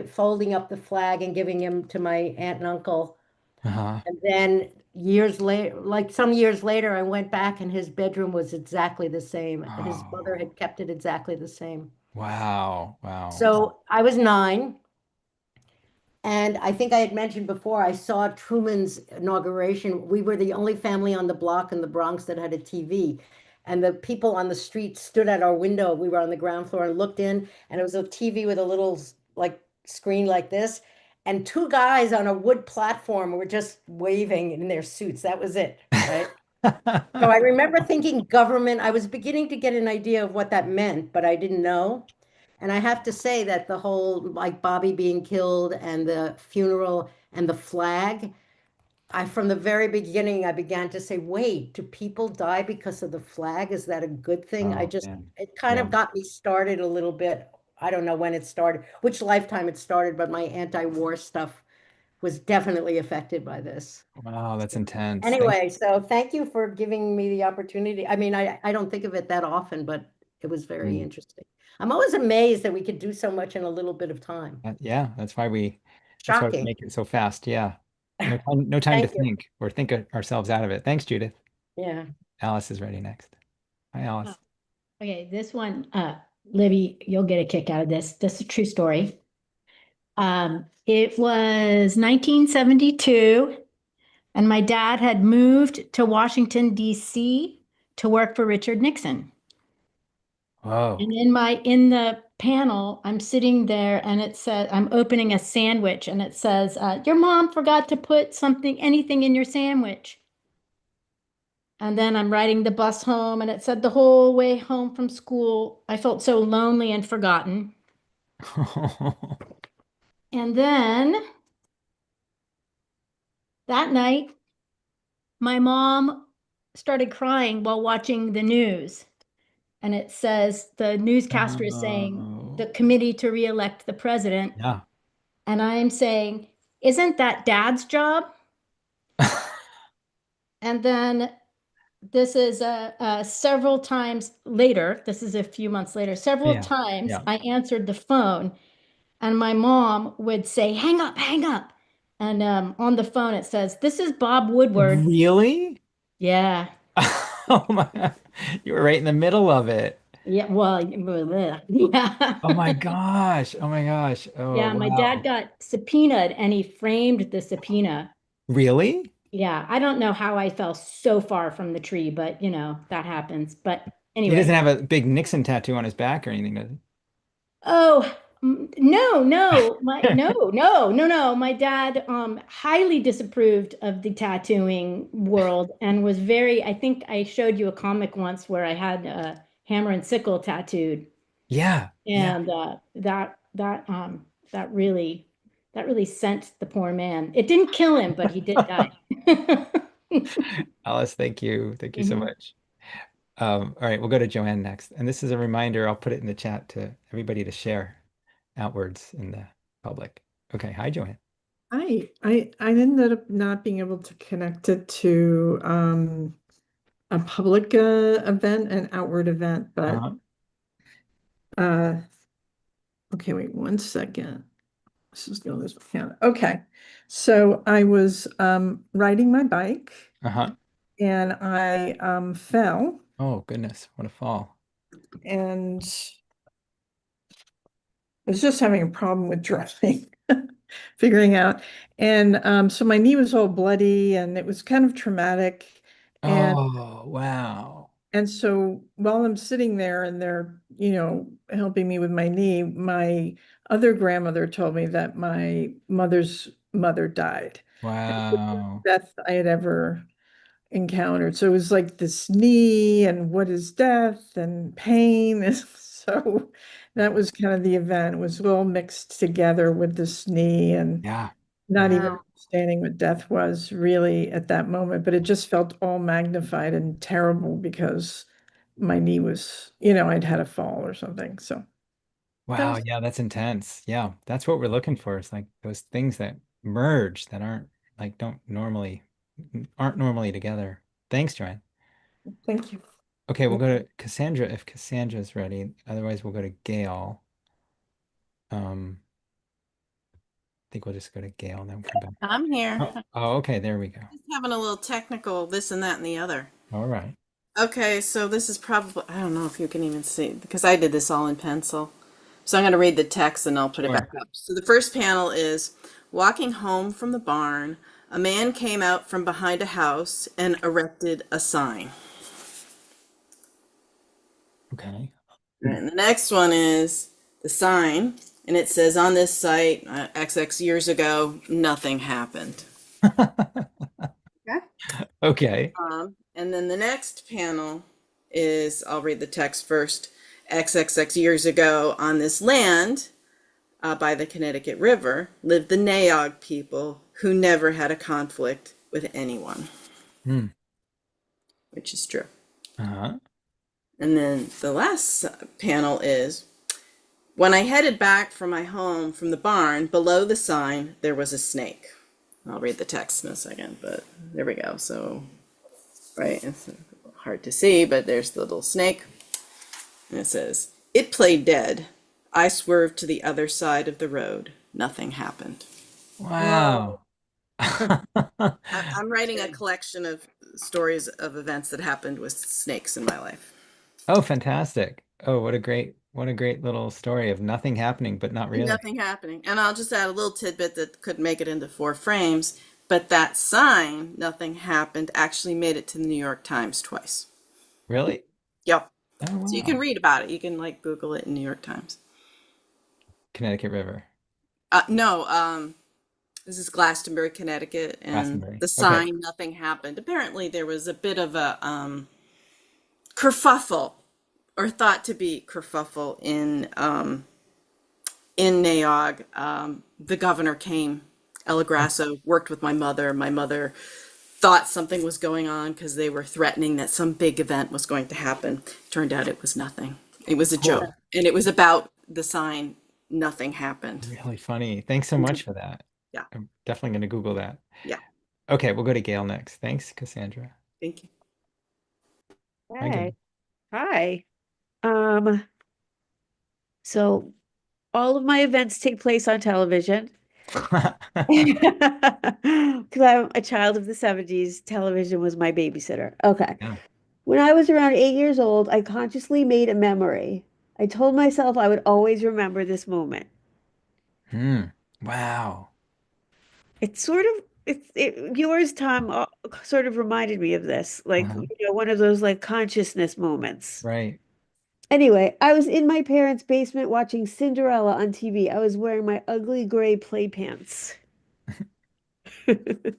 folding up the flag and giving him to my aunt and uncle. Uh-huh. And then years later, like some years later, I went back and his bedroom was exactly the same. His mother Oh, had kept it exactly the same. wow. Wow. So I was 9. And I think I had mentioned before, I saw Truman's inauguration. We were the only family on the block in the Bronx that had a TV. And the people on the street stood at our window. We were on the ground floor and looked in, and it was a TV with a little like screen like this. And 2 guys on a wood platform were just waving in their suits. That was it, right? So I remember thinking government, I was beginning to get an idea of what that meant, but I didn't know. And I have to say that the whole like Bobby being killed and the funeral and the flag, from the very beginning, I began to say, wait, do people die because of the flag? Is that a good thing? Oh, man. It kind Yeah. of got me started a little bit. I don't know when it started, which lifetime it started, but my anti-war stuff was definitely affected by this. Wow, that's intense. Thanks. Anyway, so thank you for giving me the opportunity. I mean, I don't think of it that often, but it was very Mm. interesting. I'm always amazed that we could do so much in a little bit of time. Yeah, that's why we Shocking. make it so fast. Yeah. No time to Thank you. think or think ourselves out of it. Thanks, Judith. Yeah. Alice is ready next. Hi, Oh, Alice. okay, this one, Libby, you'll get a kick out of this. This is a true story. It was 1972, and my dad had moved to Washington, D.C. to work for Richard Nixon. Whoa. And in the panel, I'm sitting there and it said, I'm opening a sandwich and it says, your mom forgot to put anything in your sandwich. And then I'm riding the bus home and it said the whole way home from school, I felt so lonely and forgotten. And then that night, my mom started crying while watching the news. And it says the newscaster is saying the Oh, committee to reelect the president. yeah. And I'm saying, isn't that dad's job? And then this is several times later, this is a few months later, several Yeah. times Yeah. I answered the phone and my mom would say, hang up, hang up. And on the phone, it says, this is Bob Woodward. Really? Yeah. Oh my, you were right in the middle of it. Yeah. Well, yeah. Oh my gosh. Oh my gosh. Oh Yeah. My dad wow. got subpoenaed and he framed the subpoena. Really? Yeah. I don't know how I fell so far from the tree, but that happens. But He doesn't anyway. have a big Nixon tattoo on his back or anything, does Oh, no, no, no. My dad highly disapproved of the tattooing world and was I think I showed you a comic once where I had a hammer and sickle tattooed. he? Yeah. Yeah. And that really sent the poor man. It didn't kill him, but he did die. Alice, thank you. Thank you so Mhm. much. All right, we'll go to Joanne next. And this is a reminder, I'll put it in the chat to everybody to share outwards in the public. Okay, hi, Joanne. I ended up not being able to connect it to a public event, an outward event, but Uh-huh. uh okay, wait 1 second. Let's just go this way. Yeah. Okay. So I was riding my bike Uh-huh. and I fell Oh, goodness, what a fall. and I was just having a problem with driving, figuring out. And so my knee was all bloody and it was kind of traumatic. And Oh, wow. And so while I'm sitting there and they're, helping me with my knee, my other grandmother told me that my mother's mother died. Wow. Death I had ever encountered. So it was like this knee and what is death and pain. So that was kind of the event. It was all mixed together with this knee and Yeah. not Yeah. even Wow. understanding what death was really at that moment, but it just felt all magnified and terrible because my knee was, I'd had a fall or something. So that Wow, was, yeah, that's intense. Yeah, that's what we're looking for. It's like those things that merge that don't aren't normally together. Thanks, Joanne. thank you. Okay, we'll go to Cassandra if Cassandra's ready. Otherwise, we'll go to Gail. Um, think we'll just go to Gail and then come back. I'm here. Oh, okay. There we go. Just having a little technical this and that and the other. All right. Okay, so this is probably, I don't know if you can even see, because I did this all in pencil. So I'm going to read the text and I'll put it Sure. back up. So the first panel is walking home from the barn. A man came out from behind a house and erected a sign. Okay. And the next one is the sign, and it says on this site, XX years ago, nothing happened. Okay. Okay. And then the next panel is, I'll read the text first. XXX years ago on this land by the Connecticut River lived the Naog people who never had a conflict with anyone, Hmm. which is true. Uh-huh. And then the last panel is, when I headed back from my home from the barn, below the sign, there was a snake. I'll read the text in a second, but there we go. So, right, it's hard to see, but there's the little snake. And it says, it played dead. I swerved to the other side of the road. Nothing happened. Wow. I'm writing a collection of stories of events that happened with snakes in my life. Oh, fantastic. Oh, what a great little story of nothing happening, but not really. Nothing happening. And I'll just add a little tidbit that could make it into 4 frames. But that sign, nothing happened, actually made it to the New York Times twice. Really? Yep. Oh, So you wow. can read about it. You can like Google it in New York Times. Connecticut River. No, this is Glastonbury, Connecticut, and Glastonbury. the Okay. sign, nothing happened. Apparently there was a bit of a kerfuffle, or thought to be kerfuffle in Naog. The governor came, Ella Grasso, worked with my mother. My mother thought something was going on because they were threatening that some big event was going to happen. Turned out it was nothing. It was a Cool. joke. And it was about the sign, nothing happened. Really funny. Thanks so much for that. Yeah. I'm definitely going to Google that. Yeah. Okay, we'll go to Gail next. Thanks, Cassandra. Thank you. Hi, Gail. Hi. Um, so all of my events take place on television. Because I'm a child of the 70s, television was my babysitter. Okay. Yeah. When I was around 8 years old, I consciously made a memory. I told myself I would always remember this moment. Wow. It's sort of yours, Tom, sort of reminded me of this, like Uh-huh. one of those like consciousness moments. Right. Anyway, I was in my parents' basement watching Cinderella on TV. I was wearing my ugly gray play pants.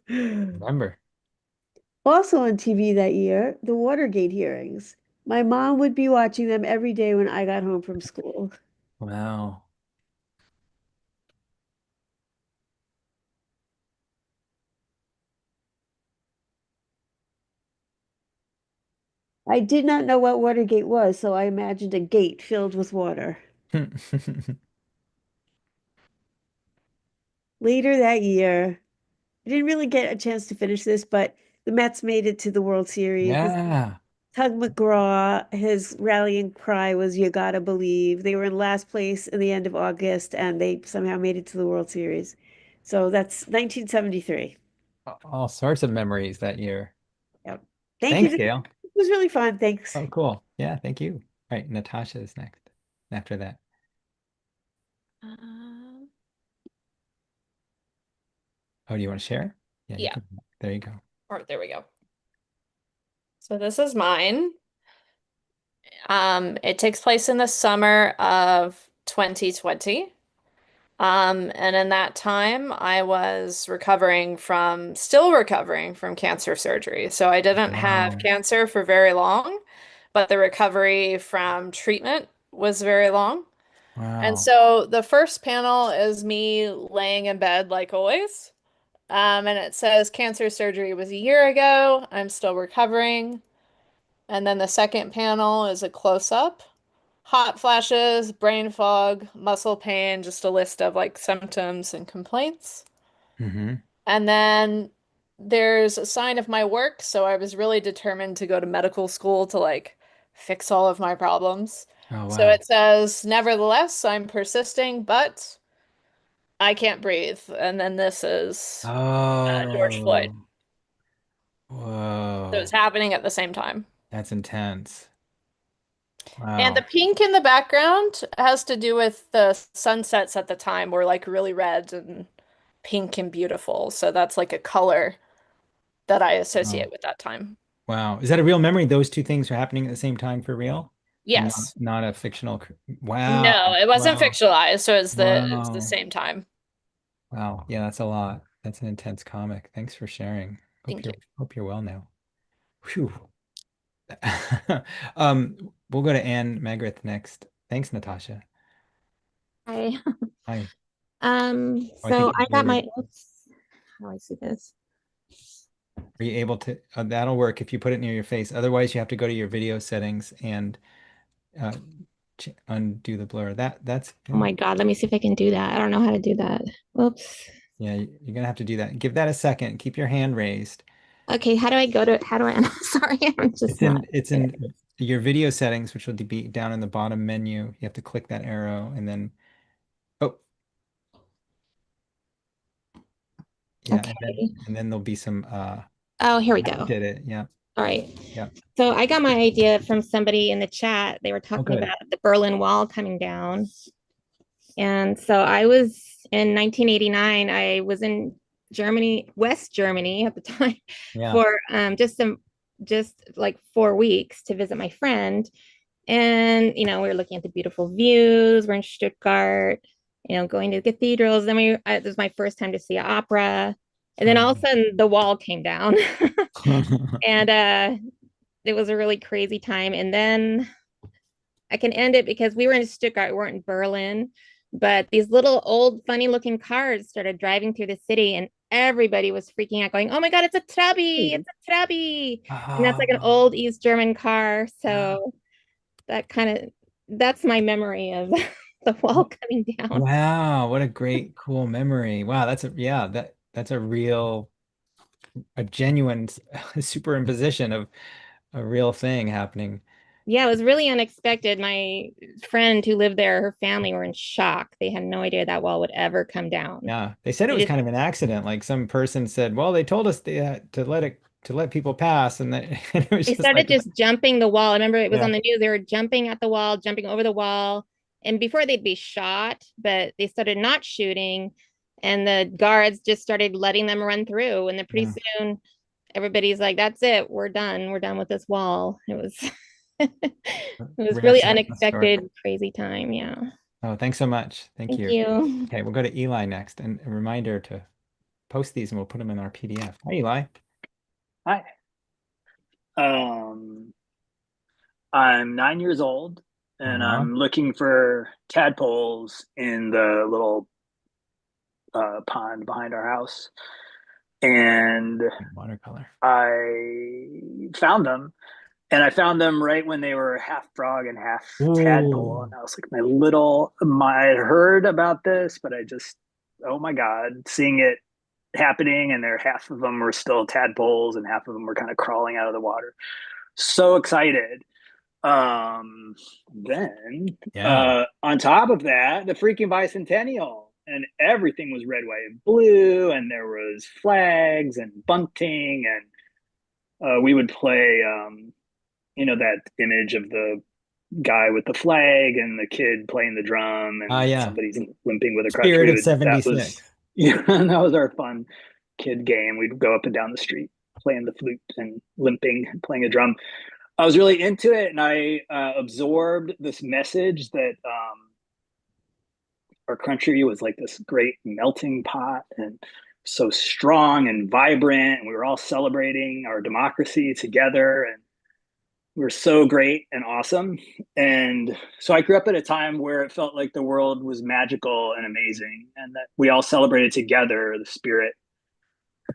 Remember. Also on TV that year, the Watergate hearings. My mom would be watching them every day when I got home from school. Wow. I did not know what Watergate was, so I imagined a gate filled with water. Later that year, I didn't really get a chance to finish this, but the Mets made it to the World Series. Yeah. Tug McGraw, his rallying cry was "You gotta believe." They were in last place in the end of August, and they somehow made it to the World Series. So that's 1973. All sorts of memories that year. Yep. Thank Thanks, you. Gail. It was really fun. Thanks. Oh, cool. Yeah, thank you. All right, Natasha is next after that. Um, Oh, do you want to share? Yeah, you Yeah. can. There you go. or there we go. So this is mine. It takes place in the summer of 2020. And in that time, I was still recovering from cancer surgery. So I didn't have Wow. cancer for very long, but the recovery from treatment was very long. And Wow. so the first panel is me laying in bed like always. And it says cancer surgery was a year ago. I'm still recovering. And then the second panel is a close-up. Hot flashes, brain fog, muscle pain, just a list of like symptoms and complaints. Mm-hmm. And then there's a sign of my work, so I was really determined to go to medical school to like fix all of my problems. Oh, So wow. it says, nevertheless, I'm persisting, but I Can't Breathe, and then this is George Floyd. Oh, So it's whoa. happening at the same time. That's intense. And the Wow. pink in the background has to do with the sunsets at the time were like really red and pink and beautiful. So that's like a color that I Wow. associate with that time. Wow. Is that a real memory? Those two things are happening at the same time for real? And Yes. not a fictional. Wow. No, it wasn't Wow. fictionalized, so it's the Wow. same time. Wow. Yeah, that's a lot. That's an intense comic. Thanks for sharing. Thank you. Hope you're well now. Whew. We'll go to Anne Megrith next. Thanks, Natasha. Hi. Hi. Oh, I think So I got my, oops, how do I see this? are you able to? That'll work if you put it near your face. Otherwise, you have to go to your video settings and uh, undo the blur. That's Oh my God, let me see if I can do that. I don't know how to do that. Whoops. yeah. You're gonna have to do that. Give that a second. Keep your hand raised. Okay, how do I, I'm sorry, I'm just not It's there. in your video settings, which will be down in the bottom menu. You have to click that arrow and then oh yeah, Okay. and then there'll be some Oh, here we you go. did it. Yeah. All right. Yeah. So I got my idea from somebody in the chat. They were Oh, talking good. about the Berlin Wall coming down. And so I was in 1989, I was in Germany, West Germany at the time Yeah. for just like 4 weeks to visit my friend. And, we were looking at the beautiful views. We're in Stuttgart, going to cathedrals. Then it was my first time to see opera. And then all of a sudden the wall came down and it was a really crazy time. And then I can end it because we were in Stuttgart, we weren't in Berlin, but these little old funny looking cars started driving through the city and everybody was freaking out going, oh my God, it's a Trabi, it's a Trabi. And that's like an old East German car. So that that's my memory of the wall coming down. Wow, what a great, cool memory. Wow, that's a genuine superimposition of a real thing happening. Yeah, it was really unexpected. My friend who lived there, her family were in shock. They had no idea that wall would ever come down. Yeah, they said it They was just kind of an accident. Like some person said, "Well, they told us to let people pass," and that and it was they just started like, just jumping the wall. I remember it was yeah, on the news. They were jumping at the wall, jumping over the wall. And before they'd be shot, but they started not shooting. And the guards just started letting them run through. And then pretty yeah. soon everybody's like, that's it. We're done. We're done with this wall. It was it was Rare really success story. unexpected, crazy time. Yeah. Oh, thanks so much. Thank Thank you. you. Okay, we'll go to Eli next, and a reminder to post these, and we'll put them in our PDF. Hi, Eli. Hi. Um, I'm 9 years old and Uh-huh. I'm looking for tadpoles in the little pond behind our house. And Watercolor. I found them. And I found them right when they were half frog and half tadpole. Ooh. And I was like, I had heard about this, but oh my God, seeing it happening and half of them were still tadpoles and half of them were kind of crawling out of the water. So excited. Um, then Yeah. On top of that, the freaking bicentennial, and everything was red, white, and blue, and there was flags and bunting, and we would play, that image of the guy with the flag and the kid playing the drum, and Yeah. somebody's limping with a crutch. Spirit of That was 76. yeah, that was our fun kid game. We'd go up and down the street playing the flute and limping, playing a drum. I was really into it, and I absorbed this message that our country was like this great melting pot and so strong and vibrant, and we were all celebrating our democracy together, and we were so great and awesome. And so I grew up at a time where it felt like the world was magical and amazing, and that we all celebrated together the spirit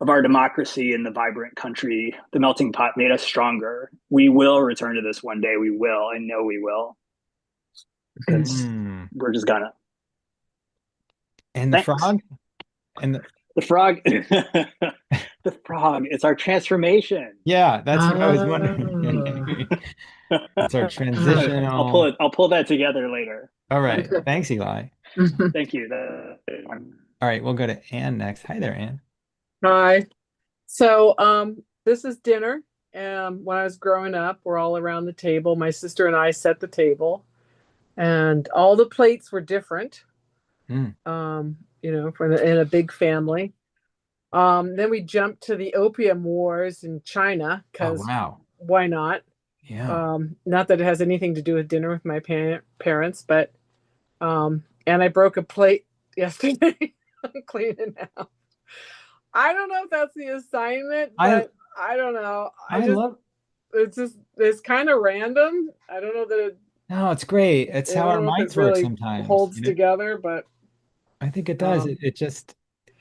of our democracy and the vibrant country. The melting pot made us stronger. We will return to this one day. We will. I know we will, because Mm. we're just gonna. And the Thanks. frog? And The frog. The frog. It's our transformation. yeah, that's what I was wondering. It's our I'll transitional. pull that together later. All right. Thanks, Eli. Thank you. All right, we'll go to Anne next. Hi there, Anne. Hi. So, this is dinner. When I was growing up, we're all around the table. My sister and I set the table, and all the plates were different. Mm. In a big family. Then we jumped to the opium wars in China Oh, because wow. why not? Yeah. Not that it has anything to do with dinner with my parents, but and I broke a plate yesterday. I'm cleaning now. I don't know if that's the assignment, I but I don't know. I love It's kind of random. I don't know that No, it's great. It's I how don't our know if it minds work really sometimes, holds together, but I think it does. um,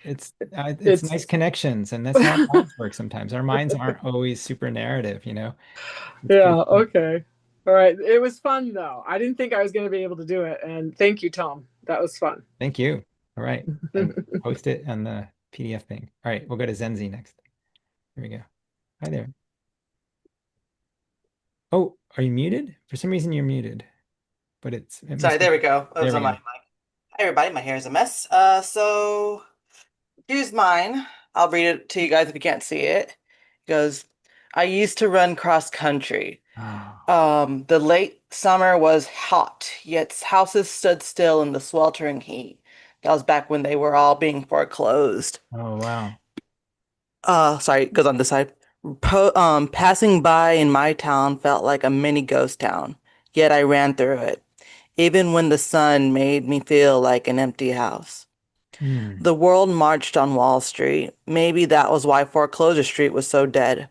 It's it's nice connections, and that's how our minds work sometimes. Our minds aren't always super narrative. It's yeah, pretty cool. okay. All right. It was fun though. I didn't think I was going to be able to do it, and thank you, Tom. That was fun. Thank you. All right. And post it on the PDF thing. All right, we'll go to Zenzi next. Here we go. Hi there. Oh, are you muted? For some reason you're muted, but it Sorry, must be there we go. It there was we on my go. mic. Hi, everybody. My hair is a mess. So here's mine. I'll read it to you guys if you can't see it. It goes, I used to run cross country. Oh, The late summer was hot, yet houses stood still in the sweltering heat. That was back when they were all being foreclosed. oh wow. Sorry, it goes on this side. Passing by in my town felt like a mini ghost town, yet I ran through it, even when the sun made me feel like an empty house. Hmm. The world marched on Wall Street. Maybe that was why Foreclosure Street was so dead.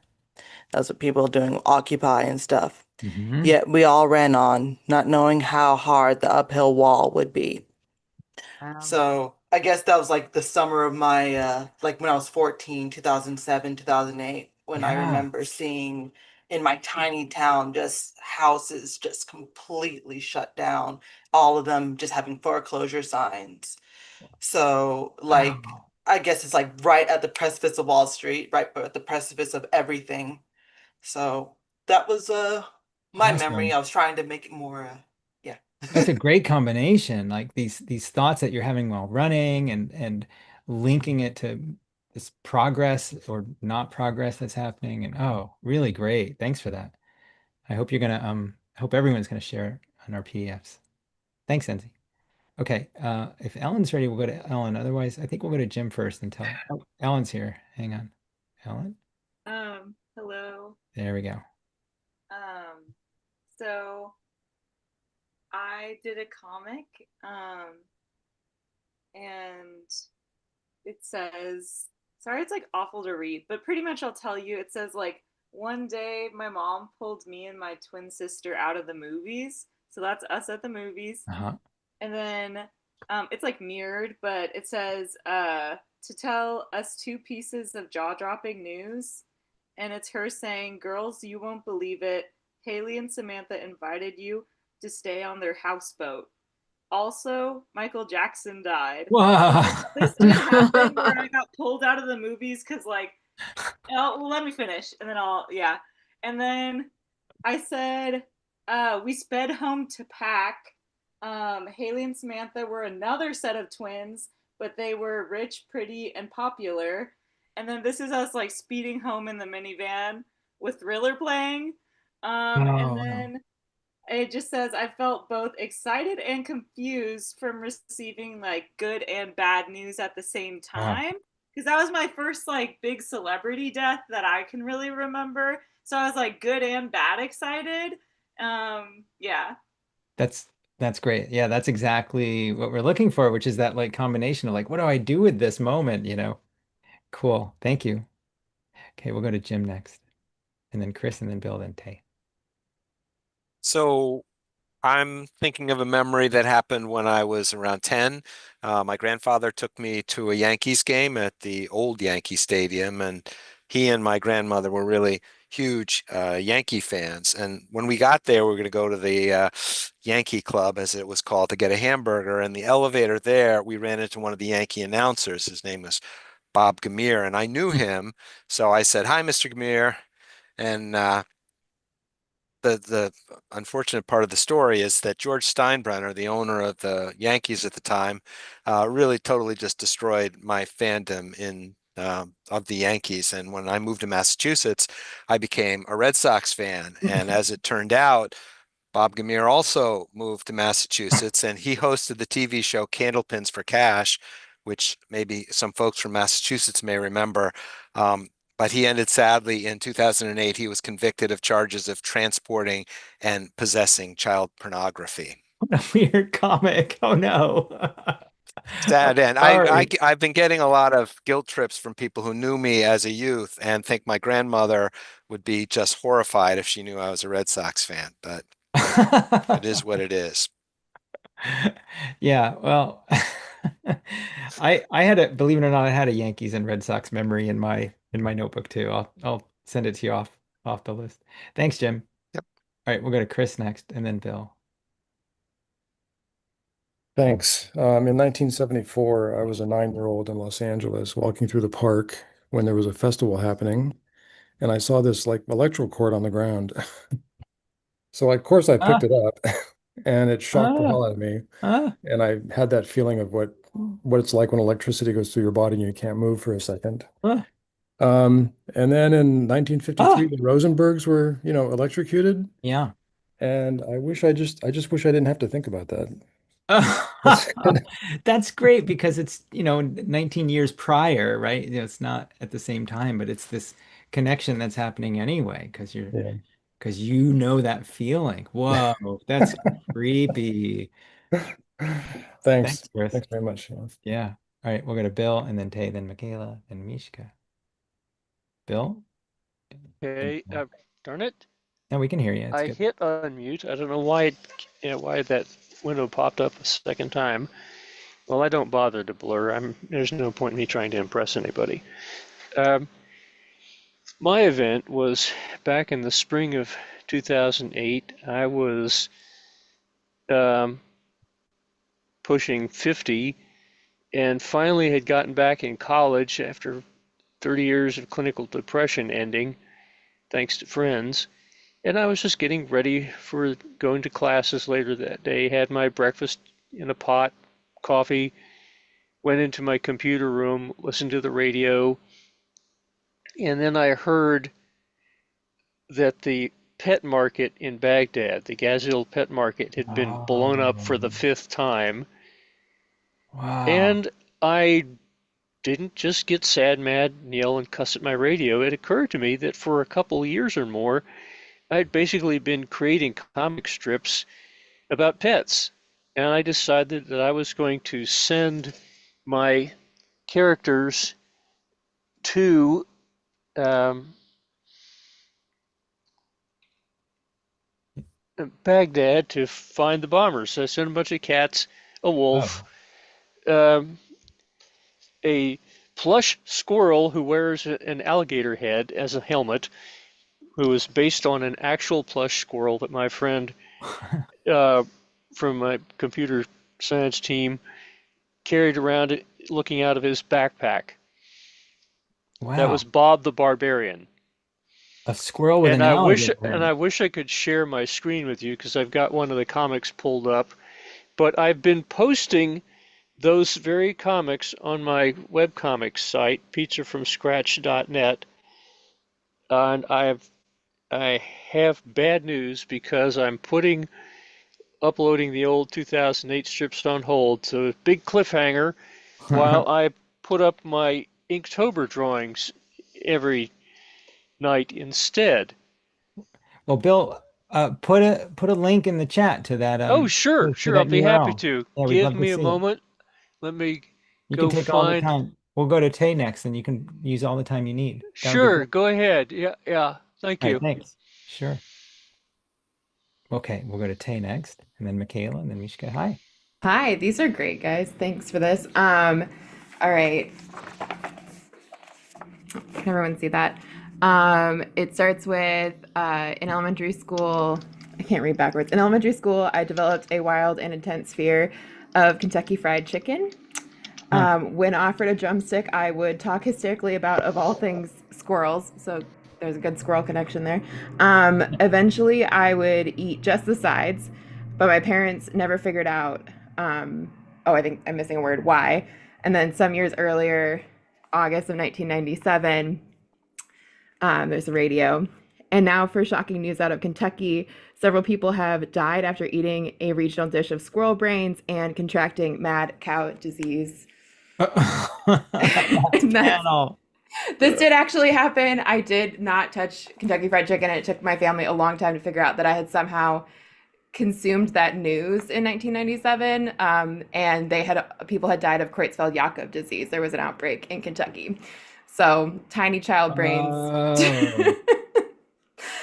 That's what people doing Occupy and stuff. Hmm. Yet we all ran on, not knowing how hard the uphill wall would be. Wow. So I guess that was like the summer of my like when I was 14, 2007, 2008, when I Yeah. remember seeing in my tiny town just houses just completely shut down, all of them just having foreclosure signs. So like Wow. I guess it's like right at the precipice of Wall Street, right at the precipice of everything. So that was my memory. Awesome. I was trying to make it more yeah. That's a great combination. Like these thoughts that you're having while running and linking it to this progress or not progress that's happening. And oh, really great. Thanks for that. I hope everyone's gonna share on our PDFs. Thanks, Enzi. Okay, if Ellen's ready, we'll go to Ellen. Otherwise, I think we'll go to Jim first until oh, Ellen's here. Hang on. Ellen? Hello. There we go. So I did a comic, and it says, sorry, it's like awful to read, but pretty much I'll tell you, it says like, one day my mom pulled me and my twin sister out of the movies. So that's us at the movies. Uh-huh. And then it's like mirrored, but it says to tell us two pieces of jaw-dropping news. And it's her saying, girls, you won't believe it. Haley and Samantha invited you to stay on their houseboat. Also, Michael Jackson died. Wow. This did happen where I got pulled out of the movies because, like, oh, well, let me finish and then yeah. And then I said, we sped home to pack. Haley and Samantha were another set of twins, but they were rich, pretty, and popular. And then this is us like speeding home in the minivan with Thriller playing. And Oh, wow. then it just says I felt both excited and confused from receiving like good and bad news at the same Wow. time. Because that was my first like big celebrity death that I can really remember. So I was like good and bad excited. Yeah. That's that's great. Yeah, that's exactly what we're looking for, which is that like combination of like, what do I do with this moment? Cool. Thank you. Okay, we'll go to Jim next, and then Chris, and then Bill, then Tay. So I'm thinking of a memory that happened when I was around 10. My grandfather took me to a Yankees game at the old Yankee Stadium, and he and my grandmother were really huge Yankee fans. And when we got there, we were going to go to the Yankee Club, as it was called, to get a hamburger. And the elevator there, we ran into one of the Yankee announcers. His name was Bob Gamere, and I knew him. So I said, "Hi, Mr. Gamere." And the unfortunate part of the story is that George Steinbrenner, the owner of the Yankees at the time, really totally just destroyed my fandom of the Yankees. And when I moved to Massachusetts, I became a Red Sox fan. And as it turned out, Bob Gamere also moved to Massachusetts, and he hosted the TV show Candlepins for Cash, which maybe some folks from Massachusetts may remember. But he ended sadly in 2008. He was convicted of charges of transporting and possessing child pornography. What a weird comic. Oh no. I'm Sad end. sorry. I've been getting a lot of guilt trips from people who knew me as a youth and think my grandmother would be just horrified if she knew I was a Red Sox fan, but it is what it is. Yeah, well, I had a, believe it or not, I had a Yankees and Red Sox memory in my notebook too. I'll send it to you off the list. Thanks, Jim. Yep. All right, we'll go to Chris next and then Bill. Thanks. In 1974, I was a 9-year-old in Los Angeles walking through the park when there was a festival happening, and I saw this like electrical cord on the ground. So of course I Ah, picked it up, and it shocked the ah, hell out of me. ah, And I had that feeling of what it's like when electricity goes through your body and you can't move for a second. ah, And then in 1953, ah. the Rosenbergs were, electrocuted, Yeah. and I just wish I didn't have to think about that. That's That's great because it's, 19 years prior, right? It's not at the same time, but it's this connection that's happening anyway yeah. because you know that feeling. Whoa, that's creepy. Thanks. Thanks, Chris. Thanks very much. Yeah. Yeah. All right, we'll go to Bill and then Tay, then Michaela, then Mishka. Bill? Okay, darn it. No, we can hear you. It's I good. hit unmute. I don't know why why that window popped up a second time. Well, I don't bother to blur. There's no point in me trying to impress anybody. My event was back in the spring of 2008. I was pushing 50 and finally had gotten back in college after 30 years of clinical depression ending, thanks to friends. And I was just getting ready for going to classes later that day. Had my breakfast in a pot, coffee, went into my computer room, listened to the radio, and then I heard that the pet market in Baghdad, the Gazil pet market, had been blown up for the 5th time. Wow. And I didn't just get sad, mad, yell, and cuss at my radio. It occurred to me that for a couple of years or more, I'd basically been creating comic strips about pets. And I decided that I was going to send my characters to Baghdad to find the bombers. So I sent a bunch of cats, a wolf, a plush squirrel who wears an alligator head as a helmet, who is based on an actual plush squirrel that my friend from my computer science team carried around looking out of his backpack. Wow. That was Bob the Barbarian. A squirrel with And an I alligator. wish I could share my screen with you because I've got one of the comics pulled up. But I've been posting those very comics on my webcomics site, pizzafromscratch.net. And I have bad news because I'm uploading the old 2008 strips on hold. So big cliffhanger while I put up my Inktober drawings every night instead. Well, Bill, put a link in the chat to that Oh, sure, to sure. I'll that be happy URL. to. Yeah, we'd Give love to me a see it. moment. Let me You can go take all the find. time. We'll go to Tay next, and you can use all the time you need. That would be Sure, great. go ahead. Yeah. Thank All right, you. thanks. Sure. Okay, we'll go to Tay next, and then Michaela, and then Mishka. Hi. Hi, these are great, guys. Thanks for this. All right. Can everyone see that? It starts with in elementary school. I can't read backwards. In elementary school, I developed a wild and intense fear of Kentucky Fried Chicken. When offered a drumstick, I would talk hysterically about, of all things, squirrels. So There's a good squirrel connection there. Eventually, I would eat just the sides, but my parents never figured out. Oh, I think I'm missing a word. Why? And then some years earlier, August of 1997, there's a radio. And now, for shocking news out of Kentucky, several people have died after eating a regional dish of squirrel brains and contracting mad cow disease. Panel. This did actually happen. I did not touch Kentucky Fried Chicken. It took my family a long time to figure out that I had somehow consumed that news in 1997, and people had died of Creutzfeldt-Jakob disease. There was an outbreak in Kentucky. So tiny child brains. Oh,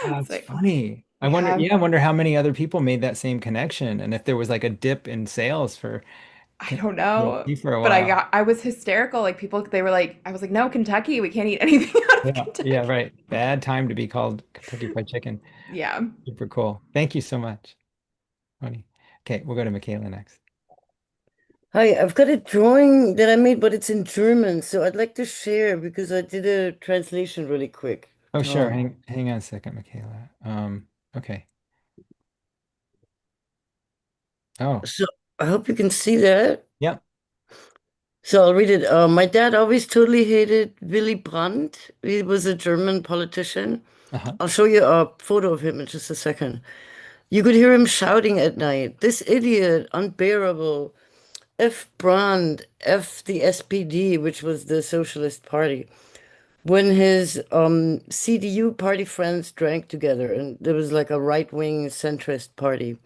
that's So, funny. I yeah. wonder how many other people made that same connection, and if there was like a dip in sales for I don't know, KFC for a but while. I was hysterical. Like they were like, I was like, no, Kentucky, we can't eat anything out of Kentucky. Yeah, right. Bad time to be called Kentucky Fried Chicken. Yeah. Super cool. Thank you so much. Funny. Okay, we'll go to Michaela next. Hi, I've got a drawing that I made, but it's in German, so I'd like to share because I did a translation really quick. Oh, sure. Tom. Hang on a second, Michaela. Okay. Oh, So I hope you can see that. yep. So I'll read it. My dad always totally hated Willy Brandt. He was a German politician. Uh-huh. I'll show you a photo of him in just a second. You could hear him shouting at night, "This idiot, unbearable. F Brandt, F the SPD," which was the Socialist Party. When his CDU party friends drank together, and there was like a right-wing centrist party.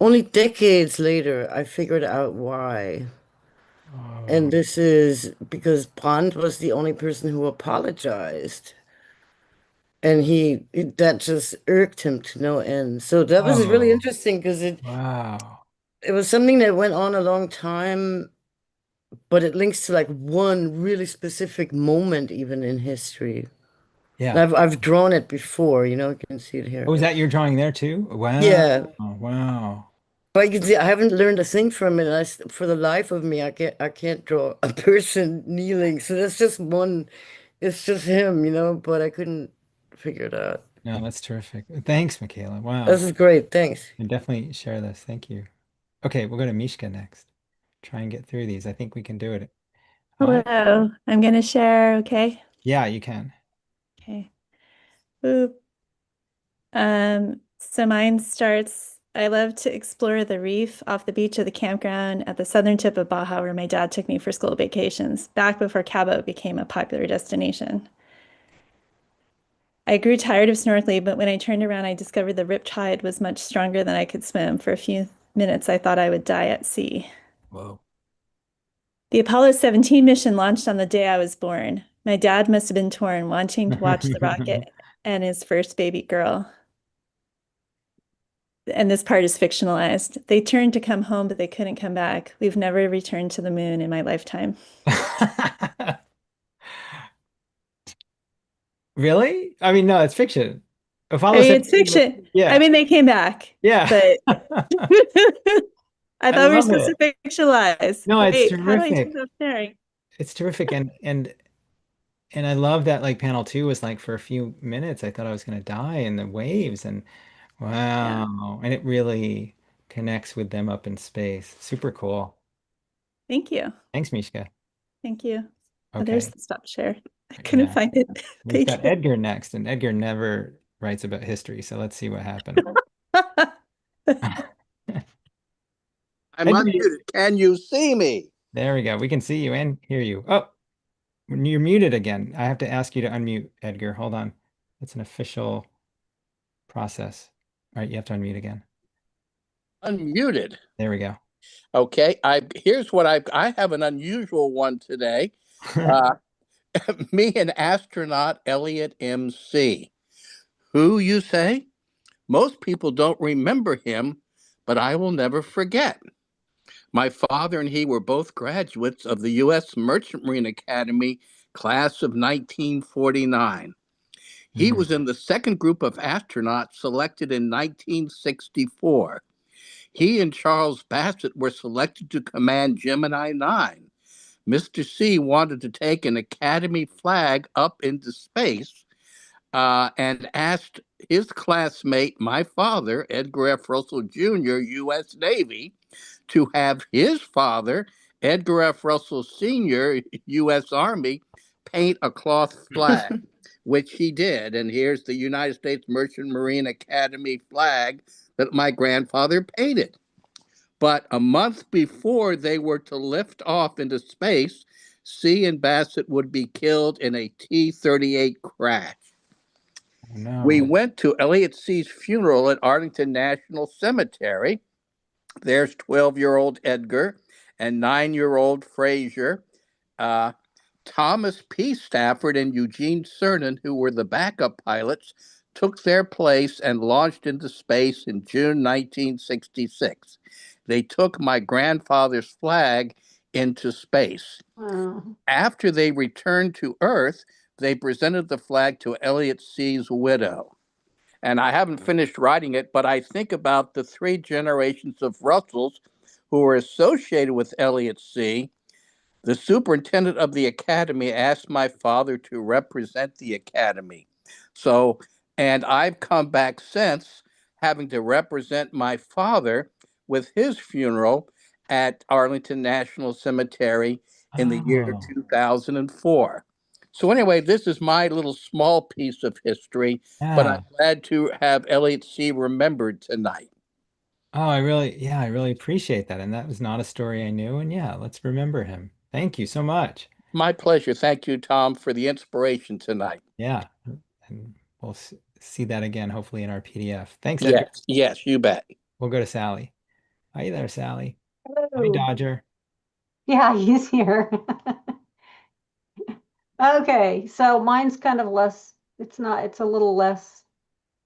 Only decades later, I figured out why. And this is because Brandt was the only person who apologized. And that just irked him to no end. So that was really Oh, interesting because wow. it was something that went on a long time, but it links to like one really specific moment even in history. And Yeah. I've drawn it before, you can see it Oh, here. is that your drawing there too? Wow. Yeah. Wow. But you can see I haven't learned a thing from it. For the life of me, I can't draw a person kneeling. So that's just one, it's just him, but I couldn't figure it out. No, that's terrific. Thanks, Michaela. This Wow. is great. Thanks. And definitely share this. Thank you. Okay, we'll go to Mishka next. Try and get through these. I think we can do it. Hi. Hello, I'm going to share, okay? Yeah, you can. Okay. Boop. So mine starts, I love to explore the reef off the beach of the campground at the southern tip of Baja where my dad took me for school vacations, back before Cabo became a popular destination. I grew tired of snorkeling, but when I turned around, I discovered the riptide was much stronger than I could swim. For a few minutes, I thought I would die at sea. Whoa. The Apollo 17 mission launched on the day I was born. My dad must have been torn, wanting to watch the rocket and his first baby girl. And this part is fictionalized. They turned to come home, but they couldn't come back. We've never returned to the moon in my lifetime. Really? I mean, no, it's fiction. I Apollo mean, it's 17 fiction. yeah. I mean, they came back. Yeah. But I thought we were love supposed it. to fictionalize. No, it's Wait, how do I terrific. stop sharing? It's terrific. And I love that like panel two was like for a few minutes, I thought I was gonna die in the waves and Yeah. wow. And it really connects with them up in space. Super cool. Thank you. Thanks, Mishka. Thank you. Oh, there's Okay. the stop share. I couldn't Yeah. find it. We've Thank got you. Edgar next, and Edgar never writes about history, so let's see what happened. I'm Edgar, unmuted. Can you see me? there we go. We can see you and hear you. Oh, you're muted again. I have to ask you to unmute, Edgar. Hold on. It's an official process. All right, you have to unmute again. Unmuted. There we go. Okay. Here's what I have an unusual one today. Me and astronaut Elliot MC. Who, you say? Most people don't remember him, but I will never forget. My father and he were both graduates of the U.S. Merchant Marine Academy class of 1949. He was in the second group of astronauts selected in 1964. He and Charles Bassett were selected to command Gemini 9. Mr. C wanted to take an Academy flag up into space. and asked his classmate, my father, Edgar F. Russell Jr., U.S. Navy, to have his father, Edgar F. Russell Sr., U.S. Army, paint a cloth flag, which he did. And here's the United States Merchant Marine Academy flag that my grandfather painted. But a month before they were to lift off into space, C and Bassett would be killed in a T 38 crash. We No. went to Elliot C.'s funeral at Arlington National Cemetery. There's 12-year-old Edgar and 9-year-old Frazier. Uh, Thomas P. Stafford and Eugene Cernan, who were the backup pilots, took their place and launched into space in June 1966. They took my grandfather's flag into space. Wow. After they returned to Earth, they presented the flag to Elliot C.'s widow. And I haven't finished writing it, but I think about the three generations of Russells who were associated with Elliot C. The superintendent of the academy asked my father to represent the academy. So, and I've come back since having to represent my father with his funeral at Arlington National Cemetery in the year Oh, 2004. So, anyway, this is my little small piece of history, but I'm yeah. glad to have Elliot C. remembered tonight. Oh, yeah, I really appreciate that. And that was not a story I knew. And yeah, let's remember him. Thank you so much. My pleasure. Thank you, Tom, for the inspiration tonight. Yeah. And we'll see that again, hopefully in our PDF. Thanks, Edgar. Yes, yes, you bet. We'll go to Sally. Hi there, Sally. Hi, Hello. Dodger. Yeah, he's here. Okay, so mine's kind of less, it's a little less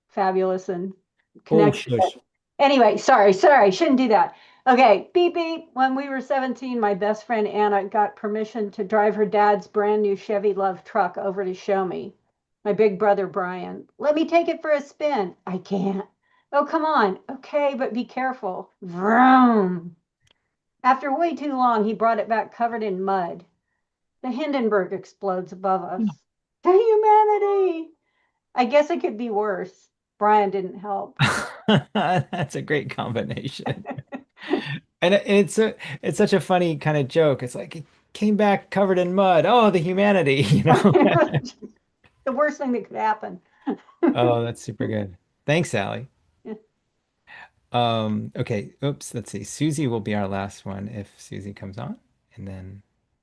fabulous and Oh, connected. shush. Anyway, sorry, shouldn't do that. Okay, beep beep. When we were 17, my best friend Anna got permission to drive her dad's brand new Chevy Love truck over to show me. My big brother Brian, let me take it for a spin. I can't. Oh, come on. Okay, but be careful. Vroom. After way too long, he brought it back covered in mud. The Hindenburg explodes above us. The humanity! I guess it could be worse. Brian didn't help. That's a great combination. And it's such a funny kind of joke. It's like it came back covered in mud. Oh, the humanity, you know. The worst thing that could happen. Oh, that's super good. Thanks, Sally. Okay, oops, let's see. Susie will be our last one if Susie comes on, and then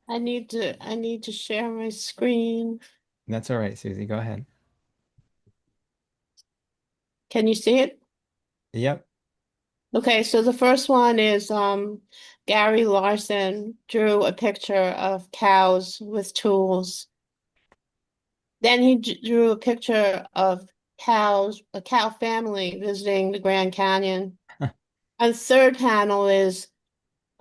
I need to share my screen. that's all right, Susie. Go ahead. Can you see it? Yep. Okay, so the first one is Gary Larson drew a picture of cows with tools. Then he drew a picture of cows, a cow family visiting the Grand Canyon. And the third panel is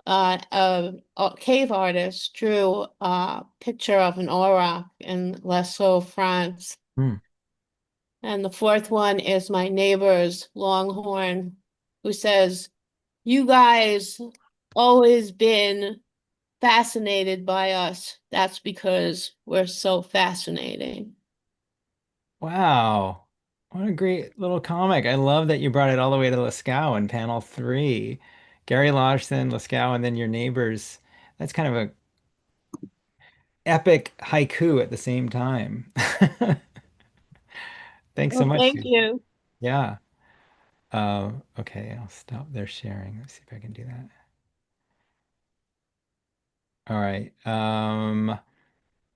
a cave artist drew a picture of an auroch in Lascaux, France. Hmm. And the fourth one is my neighbor's Longhorn, who says, "You guys always been fascinated by us. That's because we're so fascinating." Wow. What a great little comic. I love that you brought it all the way to Lascaux in panel 3. Gary Larson, Lascaux, and then your neighbors. That's kind of a epic haiku at the same time. Thanks so Well, much, thank Susie. you. Yeah. Okay, I'll stop their sharing. Let's see if I can do that. All right.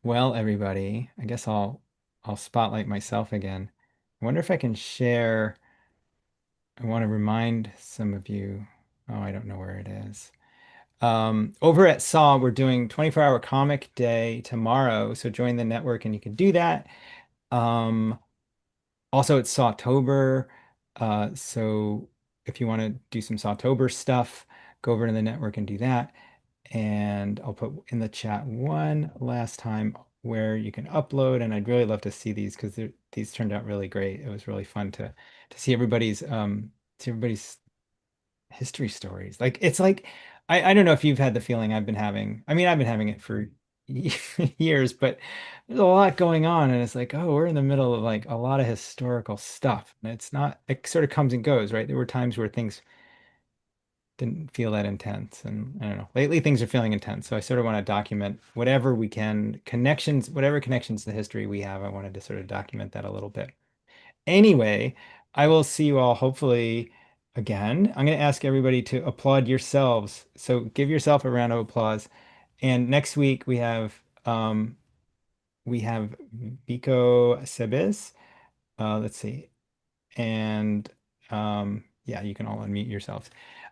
Well, everybody, I guess I'll spotlight myself again. I wonder if I can share. I want to remind some of you. Oh, I don't know where it is. Over at Saw, we're doing 24-hour comic day tomorrow, so join the network and you can do that. Also, it's Sawtober, so if you want to do some Sawtober stuff, go over to the network and do that. And I'll put in the chat one last time where you can upload, and I'd really love to see these because these turned out really great. It was really fun to see everybody's history stories. Like it's like I don't know if you've had the feeling I've been having. I mean, I've been having it for years, but there's a lot going on, and it's like, oh, we're in the middle of like a lot of historical stuff, and it's not. It sort of comes and goes, right? There were times where things didn't feel that intense, and I don't know. Lately, things are feeling intense, so I sort of want to document whatever we can, connections, whatever connections to history we have. I wanted to sort of document that a little bit. Anyway, I will see you all hopefully again. I'm going to ask everybody to applaud yourselves. So give yourself a round of applause. And next week we have Biko Sebes. Let's see. And yeah, you can all unmute yourselves.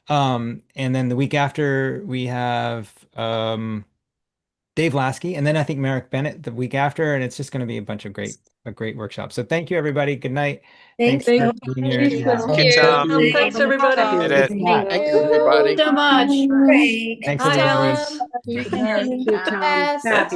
And then the week after we have Dave Lasky, and then I think Merrick Bennett the week after, and it's just going to be a great workshop. So thank you, everybody. Good night. Thanks. Thanks for being here. Yeah. Thank you, Tom. Thanks, everybody. Did it. Thank you, everybody. So much. Great. Thanks, Hi, everybody. Ellen. Thank Good, Tom. Best. Fabulous.